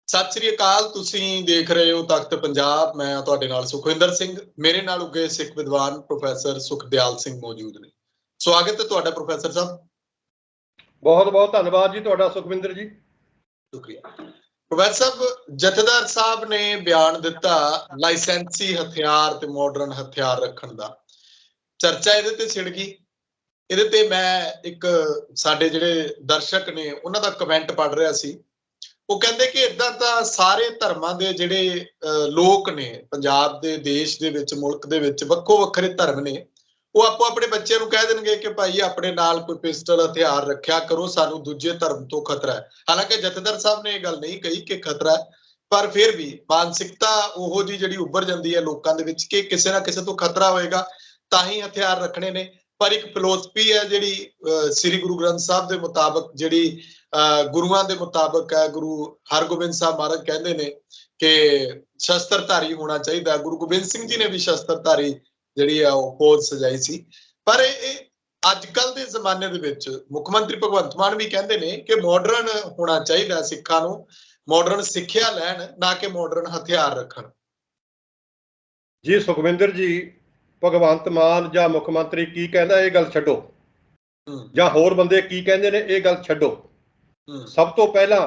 ਸਤਿ ਸ੍ਰੀ ਅਕਾਲ। ਤੁਸੀਂ ਦੇਖ ਰਹੇ ਹੋ ਤਖਤ ਪੰਜਾਬ। ਮੈਂ ਤੁਹਾਡੇ ਨਾਲ ਸੁਖਵਿੰਦਰ ਸਿੰਘ। ਮੇਰੇ ਨਾਲ ਉੱਗੇ ਸਿੱਖ ਵਿਦਵਾਨ ਪ੍ਰੋਫੈਸਰ ਸੁਖਦਿਆਲ ਸਿੰਘ ਮੌਜੂਦ ਨੇ। ਸਵਾਗਤ ਹੈ ਤੁਹਾਡਾ ਪ੍ਰੋਫੈਸਰ ਸਾਹਿਬ। ਬਹੁਤ ਬਹੁਤ ਧੰਨਵਾਦ ਜੀ ਤੁਹਾਡਾ ਸੁਖਵਿੰਦਰ ਜੀ। ਸ਼ੁਕਰੀਆ ਪ੍ਰੋਫੈਸਰ ਸਾਹਿਬ। ਜਥੇਦਾਰ ਸਾਹਿਬ ਨੇ ਬਿਆਨ ਦਿੱਤਾ ਲਾਇਸੈਂਸੀ ਹਥਿਆਰ ਤੇ ਮਾਡਰਨ ਹਥਿਆਰ ਰੱਖਣ ਦਾ। ਚਰਚਾ ਇਹਦੇ ਤੇ ਛਿੜ ਗਈ। ਇਹਦੇ ਤੇ ਮੈਂ ਇੱਕ ਸਾਡੇ ਜਿਹੜੇ ਦਰਸ਼ਕ ਨੇ ਉਹਨਾਂ ਦਾ ਕਮੈਂਟ ਪੜ੍ਹ ਰਿਹਾ ਸੀ। ਉਹ ਕਹਿੰਦੇ ਕਿ ਇਦਾਂ ਤਾਂ ਸਾਰੇ ਧਰਮਾਂ ਦੇ ਜਿਹੜੇ ਲੋਕ ਨੇ ਪੰਜਾਬ ਦੇ ਦੇਸ਼ ਦੇ ਵਿੱਚ, ਮੁਲਕ ਦੇ ਵਿੱਚ ਵੱਖੋ ਵੱਖਰੇ ਧਰਮ ਨੇ, ਉਹ ਆਪੋ ਆਪਣੇ ਬੱਚਿਆਂ ਨੂੰ ਕਹਿ ਦੇਣਗੇ ਕਿ ਭਾਈ ਆਪਣੇ ਨਾਲ ਕੋਈ ਪਿਸਟਲ ਹਥਿਆਰ ਰੱਖਿਆ ਕਰੋ, ਸਾਨੂੰ ਦੂਜੇ ਧਰਮ ਤੋਂ ਖਤਰਾ ਹੈ। ਹਾਲਾਂਕਿ ਜਥੇਦਾਰ ਸਾਹਿਬ ਨੇ ਇਹ ਗੱਲ ਨਹੀਂ ਕਹੀ ਕਿ ਖਤਰਾ ਹੈ, ਪਰ ਫਿਰ ਵੀ ਮਾਨਸਿਕਤਾ ਉਹੋ ਜਿਹੀ ਜਿਹੜੀ ਉੱਭਰ ਜਾਂਦੀ ਹੈ ਲੋਕਾਂ ਦੇ ਵਿੱਚ ਕਿ ਕਿਸੇ ਨਾ ਕਿਸੇ ਤੋਂ ਖਤਰਾ ਹੋਏਗਾ ਤਾਂ ਹੀ ਹਥਿਆਰ ਰੱਖਣੇ ਨੇ। ਪਰ ਇੱਕ ਫਿਲੋਸਫੀ ਹੈ ਜਿਹੜੀ ਸ੍ਰੀ ਗੁਰੂ ਗ੍ਰੰਥ ਸਾਹਿਬ ਦੇ ਮੁਤਾਬਕ, ਜਿਹੜੀ ਗੁਰੂਆਂ ਦੇ ਮੁਤਾਬਕ ਹੈ। ਗੁਰੂ ਹਰਗੋਬਿੰਦ ਸਾਹਿਬ ਮਹਾਰਾਜ ਕਹਿੰਦੇ ਨੇ ਕਿ ਸ਼ਸਤਰਧਾਰੀ ਹੋਣਾ ਚਾਹੀਦਾ। ਗੁਰੂ ਗੋਬਿੰਦ ਸਿੰਘ ਜੀ ਨੇ ਵੀ ਸ਼ਸਤਰਧਾਰੀ ਜਿਹੜੀ ਆ ਉਹ ਫੌਜ ਸਜਾਈ ਸੀ। ਪਰ ਇਹ ਅੱਜ ਕੱਲ ਦੇ ਜ਼ਮਾਨੇ ਦੇ ਵਿੱਚ ਮੁੱਖ ਮੰਤਰੀ ਭਗਵੰਤ ਮਾਨ ਵੀ ਕਹਿੰਦੇ ਨੇ ਕਿ ਮਾਡਰਨ ਹੋਣਾ ਚਾਹੀਦਾ, ਸਿੱਖਾਂ ਨੂੰ ਮਾਡਰਨ ਸਿੱਖਿਆ ਲੈਣ, ਨਾ ਕਿ ਮਾਡਰਨ ਹਥਿਆਰ ਰੱਖਣ। ਜੀ ਸੁਖਵਿੰਦਰ ਜੀ, ਭਗਵੰਤ ਮਾਨ ਜਾਂ ਮੁੱਖ ਮੰਤਰੀ ਕੀ ਕਹਿੰਦਾ ਇਹ ਗੱਲ ਛੱਡੋ, ਜਾਂ ਹੋਰ ਬੰਦੇ ਕੀ ਕਹਿੰਦੇ ਨੇ ਇਹ ਗੱਲ ਛੱਡੋ। ਸਭ ਤੋਂ ਪਹਿਲਾਂ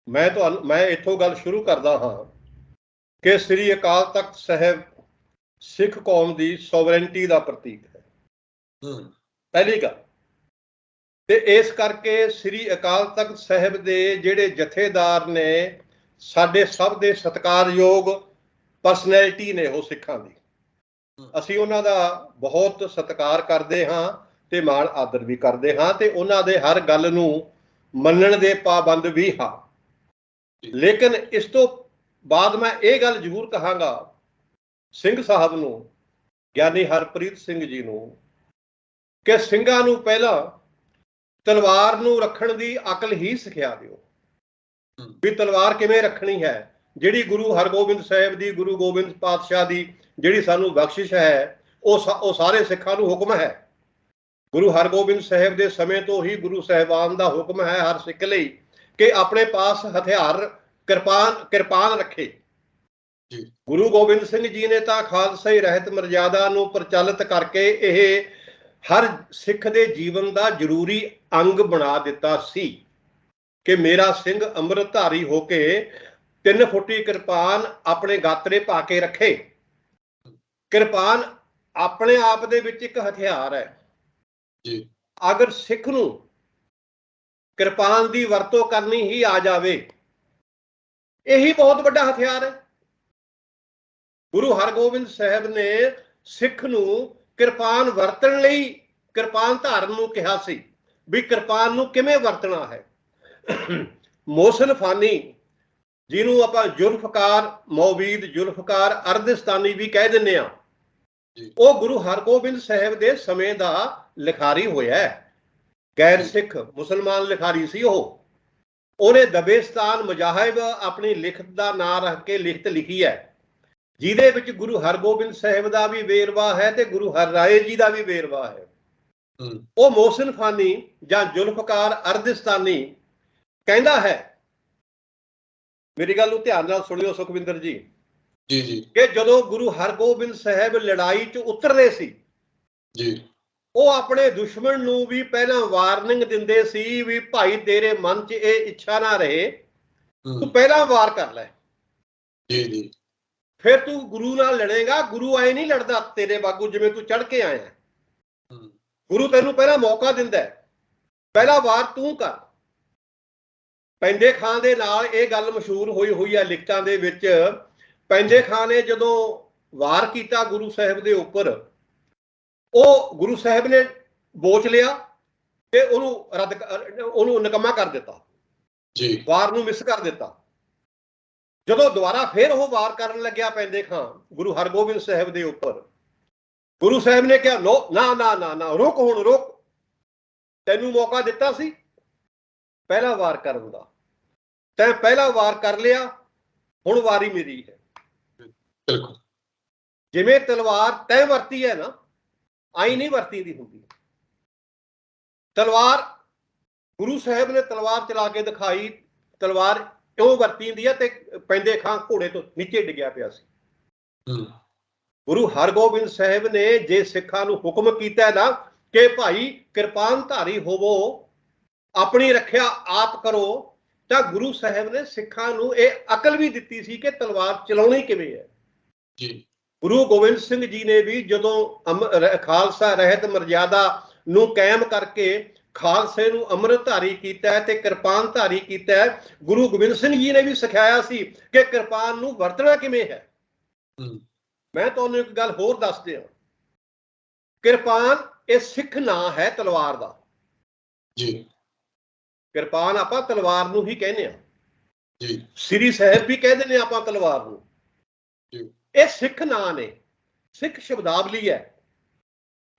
ਮੈਂ ਇੱਥੋਂ ਗੱਲ ਸ਼ੁਰੂ ਕਰਦਾ ਹਾਂ ਕਿ ਸ੍ਰੀ ਅਕਾਲ ਤਖਤ ਸਾਹਿਬ ਸਿੱਖ ਕੌਮ ਦੀ ਸੋਵਰੇਨਟੀ ਦਾ ਪ੍ਰਤੀਕ ਹੈ, ਪਹਿਲੀ ਗੱਲ। ਤੇ ਇਸ ਕਰਕੇ ਸ੍ਰੀ ਅਕਾਲ ਤਖਤ ਸਾਹਿਬ ਦੇ ਜਿਹੜੇ ਜਥੇਦਾਰ ਨੇ, ਸਾਡੇ ਸਭ ਦੇ ਸਤਿਕਾਰਯੋਗ ਪਰਸਨੈਲਿਟੀ ਨੇ ਉਹ ਸਿੱਖਾਂ ਦੀ। ਅਸੀਂ ਉਹਨਾਂ ਦਾ ਬਹੁਤ ਸਤਿਕਾਰ ਕਰਦੇ ਹਾਂ ਤੇ ਮਾਣ ਆਦਰ ਵੀ ਕਰਦੇ ਹਾਂ ਤੇ ਉਹਨਾਂ ਦੇ ਹਰ ਗੱਲ ਨੂੰ ਮੰਨਣ ਦੇ ਪਾਬੰਦ ਵੀ ਹਾਂ। ਲੇਕਿਨ ਇਸ ਤੋਂ ਬਾਅਦ ਮੈਂ ਇਹ ਗੱਲ ਜ਼ਰੂਰ ਕਹਾਂਗਾ ਸਿੰਘ ਸਾਹਿਬ ਨੂੰ, ਗਿਆਨੀ ਹਰਪ੍ਰੀਤ ਸਿੰਘ ਜੀ ਨੂੰ, ਕਿ ਸਿੰਘਾਂ ਨੂੰ ਪਹਿਲਾਂ ਤਲਵਾਰ ਨੂੰ ਰੱਖਣ ਦੀ ਅਕਲ ਹੀ ਸਿਖਾ ਦਿਓ ਵੀ ਤਲਵਾਰ ਕਿਵੇਂ ਰੱਖਣੀ ਹੈ। ਜਿਹੜੀ ਗੁਰੂ ਹਰਗੋਬਿੰਦ ਸਾਹਿਬ ਦੀ, ਗੁਰੂ ਗੋਬਿੰਦ ਪਾਤਸ਼ਾਹ ਦੀ ਜਿਹੜੀ ਸਾਨੂੰ ਬਖਸ਼ਿਸ਼ ਹੈ, ਉਹ ਸਾਰੇ ਸਿੱਖਾਂ ਨੂੰ ਹੁਕਮ ਹੈ। ਗੁਰੂ ਹਰਗੋਬਿੰਦ ਸਾਹਿਬ ਦੇ ਸਮੇਂ ਤੋਂ ਹੀ ਗੁਰੂ ਸਾਹਿਬਾਨ ਦਾ ਹੁਕਮ ਹੈ ਹਰ ਸਿੱਖ ਲਈ ਕਿ ਆਪਣੇ ਪਾਸ ਹਥਿਆਰ ਕਿਰਪਾਨ ਰੱਖੇ। ਗੁਰੂ ਗੋਬਿੰਦ ਸਿੰਘ ਜੀ ਨੇ ਤਾਂ ਖਾਲਸਾਈ ਰਹਿਤ ਮਰਜ਼ਾਦਾ ਨੂੰ ਪ੍ਰਚਲਿਤ ਕਰਕੇ ਇਹ ਹਰ ਸਿੱਖ ਦੇ ਜੀਵਨ ਦਾ ਜ਼ਰੂਰੀ ਅੰਗ ਬਣਾ ਦਿੱਤਾ ਸੀ ਕਿ ਮੇਰਾ ਸਿੰਘ ਅੰਮ੍ਰਿਤਧਾਰੀ ਹੋ ਕੇ 3 ਫੁੱਟੀ ਕਿਰਪਾਨ ਆਪਣੇ ਗਾਤਰੇ ਪਾ ਕੇ ਰੱਖੇ। ਕਿਰਪਾਨ ਆਪਣੇ ਆਪ ਦੇ ਵਿੱਚ ਇੱਕ ਹਥਿਆਰ ਹੈ। ਅਗਰ ਸਿੱਖ ਨੂੰ ਕਿਰਪਾਨ ਦੀ ਵਰਤੋਂ ਕਰਨੀ ਹੀ ਆ ਜਾਵੇ, ਇਹੀ ਬਹੁਤ ਵੱਡਾ ਹਥਿਆਰ ਹੈ। ਗੁਰੂ ਹਰਗੋਬਿੰਦ ਸਾਹਿਬ ਨੇ ਸਿੱਖ ਨੂੰ ਕਿਰਪਾਨ ਵਰਤਣ ਲਈ ਕਿਰਪਾਨ ਧਾਰਨ ਨੂੰ ਕਿਹਾ ਸੀ ਵੀ ਕਿਰਪਾਨ ਨੂੰ ਕਿਵੇਂ ਵਰਤਣਾ ਹੈ। ਮੋਹਸਿਨ ਫਾਨੀ, ਜਿਹਨੂੰ ਆਪਾਂ ਜ਼ੁਲਫਕਾਰ, ਮੌਬੀਦ ਜ਼ੁਲਫਕਾਰ, ਅਰਦਿਸਤਾਨੀ ਵੀ ਕਹਿ ਦਿੰਦੇ ਆ, ਉਹ ਗੁਰੂ ਹਰਗੋਬਿੰਦ ਸਾਹਿਬ ਦੇ ਸਮੇਂ ਦਾ ਲਿਖਾਰੀ ਹੋਇਆ ਹੈ। ਗੈਰ ਸਿੱਖ ਮੁਸਲਮਾਨ ਲਿਖਾਰੀ ਸੀ ਉਹ। ਉਹਨੇ ਦਬੇਸਤਾਨ ਮਜ਼ਾਹਿਬ ਆਪਣੀ ਲਿਖਤ ਦਾ ਨਾਂ ਰੱਖ ਕੇ ਲਿਖਤ ਲਿਖੀ ਹੈ, ਜਿਹਦੇ ਵਿੱਚ ਗੁਰੂ ਹਰਗੋਬਿੰਦ ਸਾਹਿਬ ਦਾ ਵੀ ਵੇਰਵਾ ਹੈ ਤੇ ਗੁਰੂ ਹਰਰਾਏ ਜੀ ਦਾ ਵੀ ਵੇਰਵਾ ਹੈ। ਉਹ ਮੋਹਸਿਨ ਫਾਨੀ ਜਾਂ ਜ਼ੁਲਫਕਾਰ ਅਰਦਿਸਤਾਨੀ ਕਹਿੰਦਾ ਹੈ, ਮੇਰੀ ਗੱਲ ਨੂੰ ਧਿਆਨ ਨਾਲ ਸੁਣਿਓ ਸੁਖਵਿੰਦਰ ਜੀ, ਕਿ ਜਦੋਂ ਗੁਰੂ ਹਰਗੋਬਿੰਦ ਸਾਹਿਬ ਲੜਾਈ 'ਚ ਉਤਰਦੇ ਸੀ, ਉਹ ਆਪਣੇ ਦੁਸ਼ਮਣ ਨੂੰ ਵੀ ਪਹਿਲਾਂ ਵਾਰਨਿੰਗ ਦਿੰਦੇ ਸੀ ਵੀ ਭਾਈ ਤੇਰੇ ਮਨ 'ਚ ਇਹ ਇੱਛਾ ਨਾ ਰਹੇ, ਤੂੰ ਪਹਿਲਾਂ ਵਾਰ ਕਰ ਲੈ, ਫਿਰ ਤੂੰ ਗੁਰੂ ਨਾਲ ਲੜੇਗਾ। ਗੁਰੂ ਆਏ ਨਹੀਂ ਲੜਦਾ ਤੇਰੇ ਵਾਂਗੂ ਜਿਵੇਂ ਤੂੰ ਚੜ ਕੇ ਆਇਆ। ਗੁਰੂ ਤੈਨੂੰ ਪਹਿਲਾਂ ਮੌਕਾ ਦਿੰਦਾ, ਪਹਿਲਾ ਵਾਰ ਤੂੰ ਕਰ। ਪੈਂਦੇ ਖਾਂ ਦੇ ਨਾਲ ਇਹ ਗੱਲ ਮਸ਼ਹੂਰ ਹੋਈ ਹੈ ਲਿਖਤਾਂ ਦੇ ਵਿੱਚ। ਪੈਂਦੇ ਖਾਂ ਨੇ ਜਦੋਂ ਵਾਰ ਕੀਤਾ ਗੁਰੂ ਸਾਹਿਬ ਦੇ ਉੱਪਰ, ਉਹ ਗੁਰੂ ਸਾਹਿਬ ਨੇ ਬੋਚ ਲਿਆ ਤੇ ਉਹਨੂੰ ਨਿਕੰਮਾ ਕਰ ਦਿੱਤਾ, ਵਾਰ ਨੂੰ ਮਿਸ ਕਰ ਦਿੱਤਾ। ਜਦੋਂ ਦੁਬਾਰਾ ਫਿਰ ਉਹ ਵਾਰ ਕਰਨ ਲੱਗਿਆ ਪੈਂਦੇ ਖਾਂ ਗੁਰੂ ਹਰਗੋਬਿੰਦ ਸਾਹਿਬ ਦੇ ਉੱਪਰ, ਗੁਰੂ ਸਾਹਿਬ ਨੇ ਕਿਹਾ ਨਾ ਨਾ ਨਾ ਨਾ, ਰੁਕ, ਹੁਣ ਰੁਕ, ਤੈਨੂੰ ਮੌਕਾ ਦਿੱਤਾ ਸੀ ਪਹਿਲਾ ਵਾਰ ਕਰਨ ਦਾ, ਤੈਂ ਪਹਿਲਾ ਵਾਰ ਕਰ ਲਿਆ, ਹੁਣ ਵਾਰੀ ਮੇਰੀ ਹੈ। ਜਿਵੇਂ ਤਲਵਾਰ ਤੈਂ ਵਰਤੀ ਹੈ ਨਾ, ਆਈ ਨਹੀਂ ਵਰਤੀ ਦੀ ਹੁੰਦੀ ਤਲਵਾਰ। ਗੁਰੂ ਸਾਹਿਬ ਨੇ ਤਲਵਾਰ ਚਲਾ ਕੇ ਦਿਖਾਈ, ਤਲਵਾਰ ਇਉਂ ਵਰਤੀ ਹੁੰਦੀ ਹੈ ਤੇ ਪੈਂਦੇ ਖਾਂ ਘੋੜੇ ਤੋਂ ਨੀਚੇ ਡਿੱਗਿਆ ਪਿਆ ਸੀ। ਗੁਰੂ ਹਰਗੋਬਿੰਦ ਸਾਹਿਬ ਨੇ ਜੇ ਸਿੱਖਾਂ ਨੂੰ ਹੁਕਮ ਕੀਤਾ ਨਾ ਕਿ ਭਾਈ ਕਿਰਪਾਨਧਾਰੀ ਹੋਵੋ, ਆਪਣੀ ਰੱਖਿਆ ਆਪ ਕਰੋ, ਤਾਂ ਗੁਰੂ ਸਾਹਿਬ ਨੇ ਸਿੱਖਾਂ ਨੂੰ ਇਹ ਅਕਲ ਵੀ ਦਿੱਤੀ ਸੀ ਕਿ ਤਲਵਾਰ ਚਲਾਉਣੀ ਕਿਵੇਂ ਹੈ ਜੀ। ਗੁਰੂ ਗੋਬਿੰਦ ਸਿੰਘ ਜੀ ਨੇ ਵੀ ਜਦੋਂ ਖਾਲਸਾ ਰਹਿਤ ਮਰਜ਼ਾਦਾ ਨੂੰ ਕਾਇਮ ਕਰਕੇ ਖਾਲਸੇ ਨੂੰ ਅੰਮ੍ਰਿਤਧਾਰੀ ਕੀਤਾ ਤੇ ਕਿਰਪਾਨਧਾਰੀ ਕੀਤਾ, ਗੁਰੂ ਗੋਬਿੰਦ ਸਿੰਘ ਜੀ ਨੇ ਵੀ ਸਿਖਾਇਆ ਸੀ ਕਿ ਕਿਰਪਾਨ ਨੂੰ ਵਰਤਣਾ ਕਿਵੇਂ ਹੈ। ਮੈਂ ਤੁਹਾਨੂੰ ਇੱਕ ਗੱਲ ਹੋਰ ਦੱਸ ਦਿਆਂ, ਕਿਰਪਾਨ ਇਹ ਸਿੱਖ ਨਾਂ ਹੈ ਤਲਵਾਰ ਦਾ ਜੀ। ਕਿਰਪਾਨ ਆਪਾਂ ਤਲਵਾਰ ਨੂੰ ਹੀ ਕਹਿੰਦੇ ਆ ਜੀ। ਸ੍ਰੀ ਸਾਹਿਬ ਵੀ ਕਹਿੰਦੇ ਨੇ ਆਪਾਂ ਤਲਵਾਰ ਨੂੰ ਜੀ। ਇਹ ਸਿੱਖ ਨਾਂ ਨੇ, ਸਿੱਖ ਸ਼ਬਦਾਵਲੀ ਹੈ,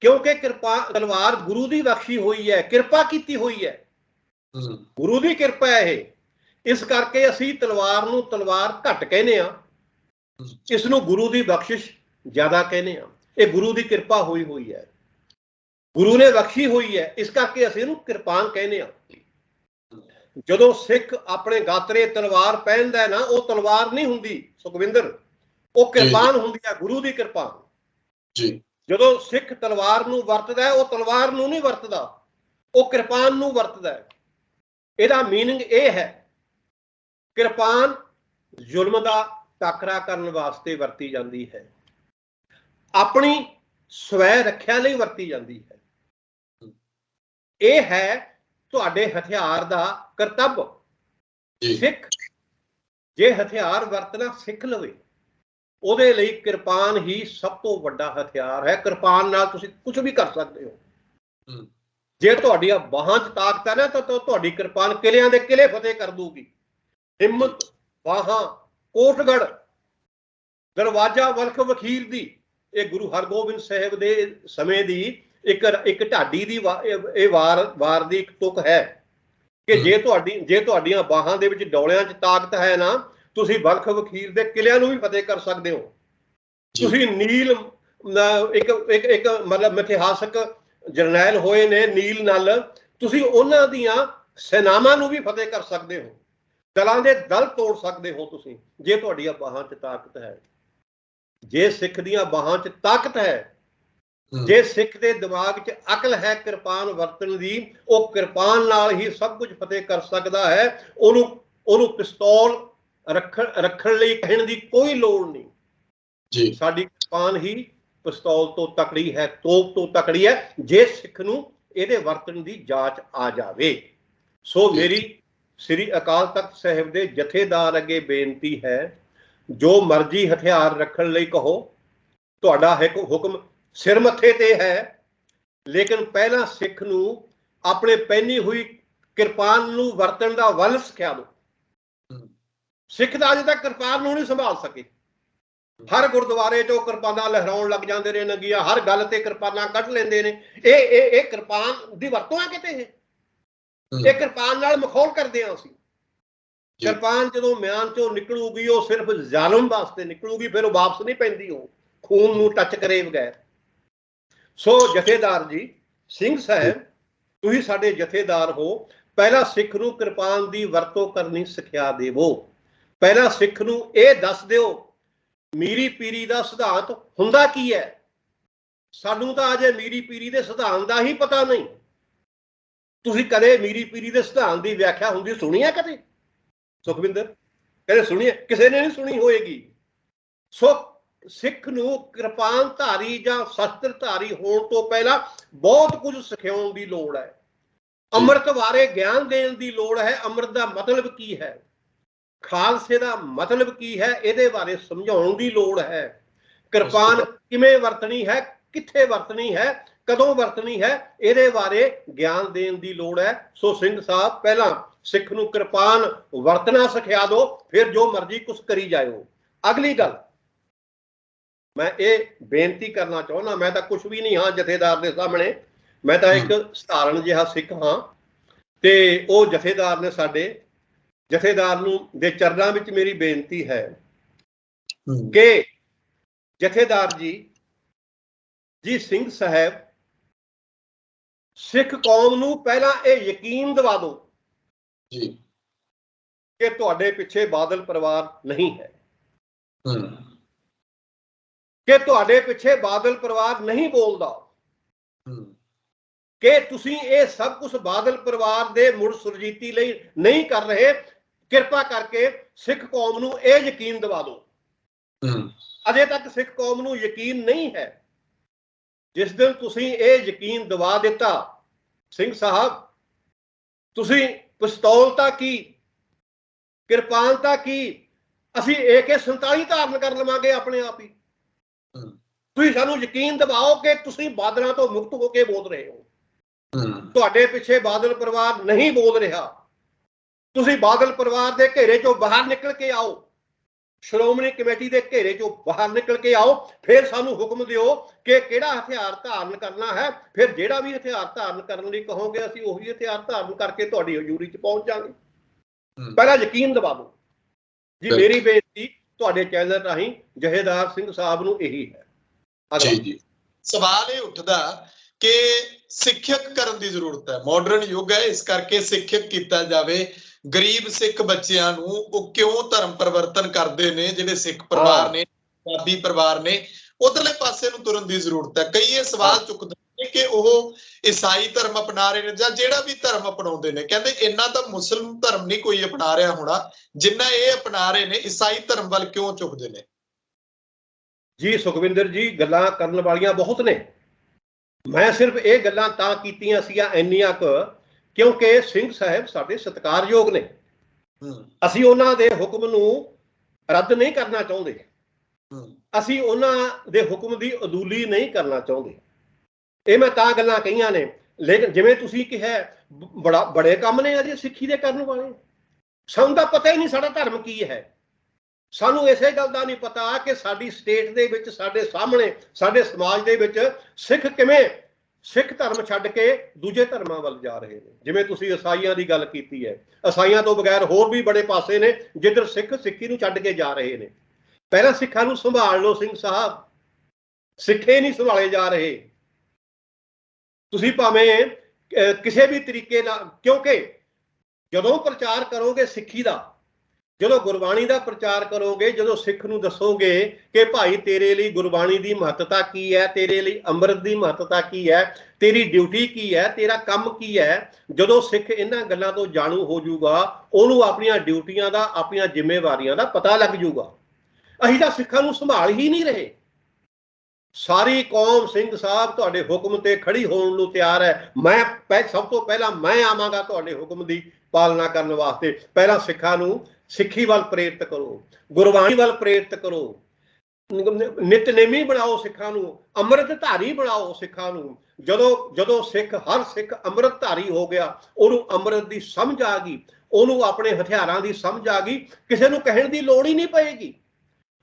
ਕਿਉਂਕਿ ਤਲਵਾਰ ਗੁਰੂ ਦੀ ਬਖਸ਼ੀ ਹੋਈ ਹੈ, ਕਿਰਪਾ ਕੀਤੀ ਹੋਈ ਹੈ, ਗੁਰੂ ਦੀ ਕਿਰਪਾ ਹੈ ਇਹ। ਇਸ ਕਰਕੇ ਅਸੀਂ ਤਲਵਾਰ ਨੂੰ ਤਲਵਾਰ ਘੱਟ ਕਹਿੰਦੇ ਆ, ਇਸ ਨੂੰ ਗੁਰੂ ਦੀ ਬਖਸ਼ਿਸ਼ ਜ਼ਿਆਦਾ ਕਹਿੰਦੇ ਆ। ਇਹ ਗੁਰੂ ਦੀ ਕਿਰਪਾ ਹੋਈ ਹੋਈ ਹੈ, ਗੁਰੂ ਨੇ ਬਖਸ਼ੀ ਹੋਈ ਹੈ, ਇਸ ਕਰਕੇ ਅਸੀਂ ਇਹਨੂੰ ਕਿਰਪਾਨ ਕਹਿੰਦੇ ਆ। ਜਦੋਂ ਸਿੱਖ ਆਪਣੇ ਗਾਤਰੇ ਤਲਵਾਰ ਪਹਿਨਦਾ ਨਾ, ਉਹ ਤਲਵਾਰ ਨਹੀਂ ਹੁੰਦੀ ਸੁਖਵਿੰਦਰ, ਉਹ ਕਿਰਪਾਨ ਹੁੰਦੀ ਹੈ, ਗੁਰੂ ਦੀ ਕਿਰਪਾਨ ਜੀ। ਜਦੋਂ ਸਿੱਖ ਤਲਵਾਰ ਨੂੰ ਵਰਤਦਾ, ਉਹ ਤਲਵਾਰ ਨੂੰ ਨਹੀਂ ਵਰਤਦਾ, ਉਹ ਕਿਰਪਾਨ ਨੂੰ ਵਰਤਦਾ। ਇਹਦਾ ਮੀਨਿੰਗ ਇਹ ਹੈ, ਕਿਰਪਾਨ ਜ਼ੁਲਮ ਦਾ ਟਾਕਰਾ ਕਰਨ ਵਾਸਤੇ ਵਰਤੀ ਜਾਂਦੀ ਹੈ, ਆਪਣੀ ਸਵੈ ਰੱਖਿਆ ਲਈ ਵਰਤੀ ਜਾਂਦੀ ਹੈ। ਇਹ ਹੈ ਤੁਹਾਡੇ ਹਥਿਆਰ ਦਾ ਕਰਤੱਵ। ਸਿੱਖ ਜੇ ਹਥਿਆਰ ਵਰਤਣਾ ਸਿੱਖ ਲਵੇ, ਉਹਦੇ ਲਈ ਕਿਰਪਾਨ ਹੀ ਸਭ ਤੋਂ ਵੱਡਾ ਹਥਿਆਰ ਹੈ। ਕਿਰਪਾਨ ਨਾਲ ਤੁਸੀਂ ਕੁਝ ਵੀ ਕਰ ਸਕਦੇ ਹੋ। ਜੇ ਤੁਹਾਡੀਆਂ ਬਾਹਾਂ 'ਚ ਤਾਕਤ ਹੈ ਨਾ, ਤਾਂ ਤੁਹਾਡੀ ਕਿਰਪਾਨ ਕਿਲਿਆਂ ਦੇ ਕਿਲੇ ਫਤਿਹ ਕਰ ਦੂਗੀ। ਹਿੰਮਤ, ਬਾਹਾਂ, ਕੋਟਗੜ, ਦਰਵਾਜ਼ਾ ਵਲਖ ਵਖੀਰ ਦੀ, ਇਹ ਗੁਰੂ ਹਰਗੋਬਿੰਦ ਸਾਹਿਬ ਦੇ ਸਮੇਂ ਦੀ ਇੱਕ ਢਾਡੀ ਦੀ ਇਹ ਵਾਰ ਦੀ ਇੱਕ ਤੁਕ ਹੈ ਕਿ ਜੇ ਤੁਹਾਡੀਆਂ ਬਾਹਾਂ ਦੇ ਵਿੱਚ ਡੌਲਿਆਂ 'ਚ ਤਾਕਤ ਹੈ ਨਾ, ਤੁਸੀਂ ਵਲਖ ਵਖੀਰ ਦੇ ਕਿਲਿਆਂ ਨੂੰ ਵੀ ਫਤਿਹ ਕਰ ਸਕਦੇ ਹੋ। ਤੁਸੀਂ ਨੀਲ ਇੱਕ ਮਤਲਬ ਇਤਿਹਾਸਕ ਜਰਨੈਲ ਹੋਏ ਨੇ ਨੀਲ ਨਲ, ਤੁਸੀਂ ਉਹਨਾਂ ਦੀਆਂ ਸੈਨਾਵਾਂ ਨੂੰ ਵੀ ਫਤਿਹ ਕਰ ਸਕਦੇ ਹੋ, ਦਲਾਂ ਦੇ ਦਲ ਤੋੜ ਸਕਦੇ ਹੋ ਤੁਸੀਂ, ਜੇ ਤੁਹਾਡੀਆਂ ਬਾਹਾਂ 'ਚ ਤਾਕਤ ਹੈ। ਜੇ ਸਿੱਖ ਦੀਆਂ ਬਾਹਾਂ 'ਚ ਤਾਕਤ ਹੈ, ਜੇ ਸਿੱਖ ਦੇ ਦਿਮਾਗ 'ਚ ਅਕਲ ਹੈ ਕਿਰਪਾਨ ਵਰਤਣ ਦੀ, ਉਹ ਕਿਰਪਾਨ ਨਾਲ ਹੀ ਸਭ ਕੁਝ ਫਤਿਹ ਕਰ ਸਕਦਾ ਹੈ। ਉਹਨੂੰ ਪਿਸਤੌਲ ਰੱਖਣ ਲਈ ਕਹਿਣ ਦੀ ਕੋਈ ਲੋੜ ਨਹੀਂ ਜੀ। ਸਾਡੀ ਕਿਰਪਾਨ ਹੀ ਪਿਸਤੌਲ ਤੋਂ ਤਕੜੀ ਹੈ, ਤੋਪ ਤੋਂ ਤਕੜੀ ਹੈ, ਜੇ ਸਿੱਖ ਨੂੰ ਇਹਦੇ ਵਰਤਣ ਦੀ ਜਾਂਚ ਆ ਜਾਵੇ। ਸੋ ਮੇਰੀ ਸ੍ਰੀ ਅਕਾਲ ਤਖਤ ਸਾਹਿਬ ਦੇ ਜਥੇਦਾਰ ਅੱਗੇ ਬੇਨਤੀ ਹੈ, ਜੋ ਮਰਜ਼ੀ ਹਥਿਆਰ ਰੱਖਣ ਲਈ ਕਹੋ, ਤੁਹਾਡਾ ਹੁਕਮ ਸਿਰ ਮੱਥੇ ਤੇ ਹੈ, ਲੇਕਿਨ ਪਹਿਲਾਂ ਸਿੱਖ ਨੂੰ ਆਪਣੇ ਪਹਿਨੀ ਹੋਈ ਕਿਰਪਾਨ ਨੂੰ ਵਰਤਣ ਦਾ ਵੱਲ ਸਿਖਾ ਦਿਓ। ਸਿੱਖ ਦਾ ਅਜੇ ਤੱਕ ਕਿਰਪਾਨ ਨੂੰ ਨਹੀਂ ਸੰਭਾਲ ਸਕੇ। ਹਰ ਗੁਰਦੁਆਰੇ 'ਚੋਂ ਕਿਰਪਾਨਾਂ ਲਹਿਰਾਉਣ ਲੱਗ ਜਾਂਦੇ ਨੇ, ਨੰਗੀਆਂ, ਹਰ ਗੱਲ ਤੇ ਕਿਰਪਾਨਾਂ ਕੱਢ ਲੈਂਦੇ ਨੇ। ਇਹ ਕਿਰਪਾਨ ਦੀ ਵਰਤੋਂ ਹੈ ਕਿਤੇ? ਇਹ ਕਿਰਪਾਨ ਨਾਲ ਮਖੌਲ ਕਰਦੇ ਹਾਂ ਅਸੀਂ। ਕਿਰਪਾਨ ਜਦੋਂ ਮਿਆਨ 'ਚੋਂ ਨਿਕਲੂਗੀ, ਉਹ ਸਿਰਫ ਜ਼ਾਲਮ ਵਾਸਤੇ ਨਿਕਲੂਗੀ, ਫਿਰ ਉਹ ਵਾਪਸ ਨਹੀਂ ਪੈਂਦੀ, ਉਹ ਖੂਨ ਨੂੰ ਟੱਚ ਕਰੇ ਬਗੈਰ। ਸੋ ਜਥੇਦਾਰ ਜੀ, ਸਿੰਘ ਸਾਹਿਬ, ਤੁਸੀਂ ਸਾਡੇ ਜਥੇਦਾਰ ਹੋ, ਪਹਿਲਾਂ ਸਿੱਖ ਨੂੰ ਕਿਰਪਾਨ ਦੀ ਵਰਤੋਂ ਕਰਨੀ ਸਿਖਿਆ ਦੇਵੋ। ਪਹਿਲਾਂ ਸਿੱਖ ਨੂੰ ਇਹ ਦੱਸ ਦਿਓ ਮੀਰੀ ਪੀਰੀ ਦਾ ਸਿਧਾਂਤ ਹੁੰਦਾ ਕੀ ਹੈ। ਸਾਨੂੰ ਤਾਂ ਅਜੇ ਮੀਰੀ ਪੀਰੀ ਦੇ ਸਿਧਾਂਤ ਦਾ ਹੀ ਪਤਾ ਨਹੀਂ। ਤੁਸੀਂ ਕਦੇ ਮੀਰੀ ਪੀਰੀ ਦੇ ਸਿਧਾਂਤ ਦੀ ਵਿਆਖਿਆ ਹੁੰਦੀ ਸੁਣੀ ਹੈ ਕਦੇ ਸੁਖਵਿੰਦਰ? ਕਦੇ ਸੁਣੀ ਹੈ? ਕਿਸੇ ਨੇ ਨਹੀਂ ਸੁਣੀ ਹੋਏਗੀ। ਸੋ ਸਿੱਖ ਨੂੰ ਕਿਰਪਾਨਧਾਰੀ ਜਾਂ ਸ਼ਸਤਰਧਾਰੀ ਹੋਣ ਤੋਂ ਪਹਿਲਾਂ ਬਹੁਤ ਕੁਝ ਸਿਖਾਉਣ ਦੀ ਲੋੜ ਹੈ। ਅੰਮ੍ਰਿਤ ਬਾਰੇ ਗਿਆਨ ਦੇਣ ਦੀ ਲੋੜ ਹੈ। ਅੰਮ੍ਰਿਤ ਦਾ ਮਤਲਬ ਕੀ ਹੈ, ਖਾਲਸੇ ਦਾ ਮਤਲਬ ਕੀ ਹੈ, ਇਹਦੇ ਬਾਰੇ ਸਮਝਾਉਣ ਦੀ ਲੋੜ ਹੈ। ਕਿਰਪਾਨ ਕਿਵੇਂ ਵਰਤਣੀ ਹੈ, ਕਿੱਥੇ ਵਰਤਣੀ ਹੈ, ਕਦੋਂ ਵਰਤਣੀ ਹੈ, ਇਹਦੇ ਬਾਰੇ ਗਿਆਨ ਦੇਣ ਦੀ ਲੋੜ ਹੈ। ਸੋ ਸਿੰਘ ਸਾਹਿਬ, ਪਹਿਲਾਂ ਸਿੱਖ ਨੂੰ ਕਿਰਪਾਨ ਵਰਤਣਾ ਸਿਖਾ ਦਿਓ, ਫਿਰ ਜੋ ਮਰਜ਼ੀ ਕੁਛ ਕਰੀ ਜਾਇਓ। ਅਗਲੀ ਗੱਲ ਮੈਂ ਇਹ ਬੇਨਤੀ ਕਰਨਾ ਚਾਹੁੰਦਾ, ਮੈਂ ਤਾਂ ਕੁਛ ਵੀ ਨਹੀਂ ਹਾਂ ਜਥੇਦਾਰ ਦੇ ਸਾਹਮਣੇ, ਮੈਂ ਤਾਂ ਇੱਕ ਸਧਾਰਨ ਜਿਹਾ ਸਿੱਖ ਹਾਂ, ਤੇ ਉਹ ਜਥੇਦਾਰ ਨੇ ਸਾਡੇ ਜਥੇਦਾਰ ਨੂੰ ਦੇ ਚਰਨਾਂ ਵਿੱਚ ਮੇਰੀ ਬੇਨਤੀ ਹੈ ਕਿ ਜਥੇਦਾਰ ਜੀ ਸਿੰਘ ਸਾਹਿਬ, ਸਿੱਖ ਕੌਮ ਨੂੰ ਪਹਿਲਾਂ ਇਹ ਯਕੀਨ ਦਿਵਾ ਦਿਓ ਜੀ कि तुहाडे पिछे बादल परिवार नहीं है, कि तुहाडे पिछे बादल परिवार नहीं बोलदा, कि तुसीं ये सब कुछ बादल परिवार दे मुड़ सुरजीती लई नहीं कर रहे। किरपा करके सिख कौम नूं ये यकीन दिवा दो। अजे तक सिख कौम नूं यकीन नहीं है। जिस दिन तुसीं ये यकीन दिवा दिता सिंह साहब, तुसीं पिस्तौलता की, किरपानता की, असीं AK-47 धारण कर लवांगे अपने आप ही। तुसीं सानूं यकीन दिवाओ कि तुसीं बादलों तो मुक्त होके बोल रहे हो। तुहाडे पिछे बादल परिवार नहीं बोल रहा। तुसीं बादल परिवार के घेरे चों बाहर निकल के आओ, श्रोमणी कमेटी के घेरे चों बाहर निकल के आओ, फिर सानू हुक्म दिओ कि किहड़ा हथियार धारण करना है। फिर जिहड़ा भी हथियार धारण करने लई कहोगे असीं उही हथियार धारण करके तुहाडी हजूरी च पहुंच जांगे। पहला यकीन दिवा दो जी। मेरी बेनती तुहाडे चैनल राहीं जहेदार सिंह साहब नूं यही है। जी जी, सवाल ये उठदा कि सिੱਖਿਅਕ ਕਰਨ ਦੀ ਜ਼ਰੂਰਤ ਹੈ। ਮਾਡਰਨ ਯੁੱਗ ਹੈ, ਇਸ ਕਰਕੇ ਸਿੱਖਿਅਕ ਕੀਤਾ ਜਾਵੇ। ਗਰੀਬ ਸਿੱਖ ਬੱਚਿਆਂ ਨੂੰ ਉਹ ਕਿਉਂ ਧਰਮ ਪਰਿਵਰਤਨ ਕਰਦੇ ਨੇ, ਜਿਹੜੇ ਸਿੱਖ ਪਰਿਵਾਰ ਨੇ, ਪੰਜਾਬੀ ਪਰਿਵਾਰ ਨੇ, ਉਧਰਲੇ ਪਾਸੇ ਨੂੰ ਤੁਰਨ ਦੀ ਜ਼ਰੂਰਤ ਹੈ। ਕਈ ਇਹ ਸਵਾਲ ਚੁੱਕਦੇ ਨੇ ਕਿ ਉਹ ਈਸਾਈ ਧਰਮ ਅਪਣਾ ਰਹੇ ਨੇ ਜਾਂ ਜਿਹੜਾ ਵੀ ਧਰਮ ਅਪਣਾਉਂਦੇ ਨੇ, ਕਹਿੰਦੇ ਇੰਨਾ ਤਾਂ ਮੁਸਲਿਮ ਧਰਮ ਨਹੀਂ ਕੋਈ ਅਪਣਾ ਰਿਹਾ ਹੋਣਾ ਜਿੰਨਾ ਇਹ ਅਪਣਾ ਰਹੇ ਨੇ। ਈਸਾਈ ਧਰਮ ਵੱਲ ਕਿਉਂ ਝੁਕਦੇ ਨੇ? ਜੀ ਸੁਖਵਿੰਦਰ ਜੀ, ਗੱਲਾਂ ਕਰਨ ਵਾਲੀਆਂ ਬਹੁਤ ਨੇ। मैं सिर्फ ये गल्लां तां कीतियां सीगां इंनियां क क्योंकि सिंह साहब साडे सत्कारयोग ने। असीं उन्हां दे हुक्म नूं रद्द नहीं करना चाहुंदे, असीं उन्हां दे हुक्म दी अदूली नहीं करना चाहुंदे। ये मैं तां गल्लां कहीआं ने। लेकिन जिवें तुसीं कहा बड़े काम ने अजे सिੱਖੀ दे करन वाले। सानूं तां पता ही नहीं साडा धर्म की है। सानू इसे गल का नहीं पता कि साडी स्टेट दे विच, साडे सामने, साडे समाज दे विच सिख किवें सिख धर्म छड्ड के दूजे धर्मां वल जा रहे हैं। जिवें तुसीं ईसाइयां दी गल कीती है, ईसाइयां तो बगैर होर भी बड़े पासे ने जिधर सिख सिੱਖੀ नूं छड्ड के जा रहे हैं। पहला सिखां नूं संभाल लो सिंह साहब, सिੱਖੇ नहीं संभाले जा रहे। तुसीं भावें किसी भी तरीके नाल, क्योंकि जदों प्रचार करोगे सिੱਖੀ दा, ਜਦੋਂ ਗੁਰਬਾਣੀ ਦਾ ਪ੍ਰਚਾਰ ਕਰੋਗੇ, ਜਦੋਂ ਸਿੱਖ ਨੂੰ ਦੱਸੋਗੇ ਕਿ ਭਾਈ ਤੇਰੇ ਲਈ ਗੁਰਬਾਣੀ ਦੀ ਮਹੱਤਤਾ ਕੀ ਹੈ, ਤੇਰੇ ਲਈ ਅੰਮ੍ਰਿਤ ਦੀ ਮਹੱਤਤਾ ਕੀ ਹੈ, ਤੇਰੀ ਡਿਊਟੀ ਕੀ ਹੈ, ਤੇਰਾ ਕੰਮ ਕੀ ਹੈ, ਜਦੋਂ ਸਿੱਖ ਇਹਨਾਂ ਗੱਲਾਂ ਤੋਂ ਜਾਣੂ ਹੋ ਜਾਊਗਾ, ਉਹਨੂੰ ਆਪਣੀਆਂ ਡਿਊਟੀਆਂ ਦਾ, ਆਪਣੀਆਂ ਜ਼ਿੰਮੇਵਾਰੀਆਂ ਦਾ ਪਤਾ ਲੱਗ ਜਾਊਗਾ। ਅਸੀਂ ਤਾਂ ਸਿੱਖਾਂ ਨੂੰ ਸੰਭਾਲ ਹੀ ਨਹੀਂ ਰਹੇ। ਸਾਰੀ ਕੌਮ ਸਿੰਘ ਸਾਹਿਬ ਤੁਹਾਡੇ ਹੁਕਮ ਤੇ ਖੜੀ ਹੋਣ ਨੂੰ ਤਿਆਰ ਹੈ। ਮੈਂ ਸਭ ਤੋਂ ਪਹਿਲਾਂ ਮੈਂ ਆਵਾਂਗਾ ਤੁਹਾਡੇ ਹੁਕਮ ਦੀ ਪਾਲਣਾ ਕਰਨ ਵਾਸਤੇ। ਪਹਿਲਾਂ ਸਿੱਖਾਂ ਨੂੰ ਸਿੱਖੀ ਵੱਲ ਪ੍ਰੇਰਿਤ ਕਰੋ, ਗੁਰਬਾਣੀ ਵੱਲ ਪ੍ਰੇਰਿਤ ਕਰੋ, ਨਿਤਨੇਮੀ ਬਣਾਓ ਸਿੱਖਾਂ ਨੂੰ, ਅੰਮ੍ਰਿਤ ਧਾਰੀ ਬਣਾਓ ਸਿੱਖਾਂ ਨੂੰ। ਜਦੋਂ ਸਿੱਖ, ਹਰ ਸਿੱਖ ਅੰਮ੍ਰਿਤ ਧਾਰੀ ਹੋ ਗਿਆ, ਉਹਨੂੰ ਅੰਮ੍ਰਿਤ ਦੀ ਸਮਝ ਆ ਗਈ, ਉਹਨੂੰ ਆਪਣੇ ਹਥਿਆਰਾਂ ਦੀ ਸਮਝ ਆ ਗਈ, ਕਿਸੇ ਨੂੰ ਕਹਿਣ ਦੀ ਲੋੜ ਹੀ ਨਹੀਂ ਪਏਗੀ।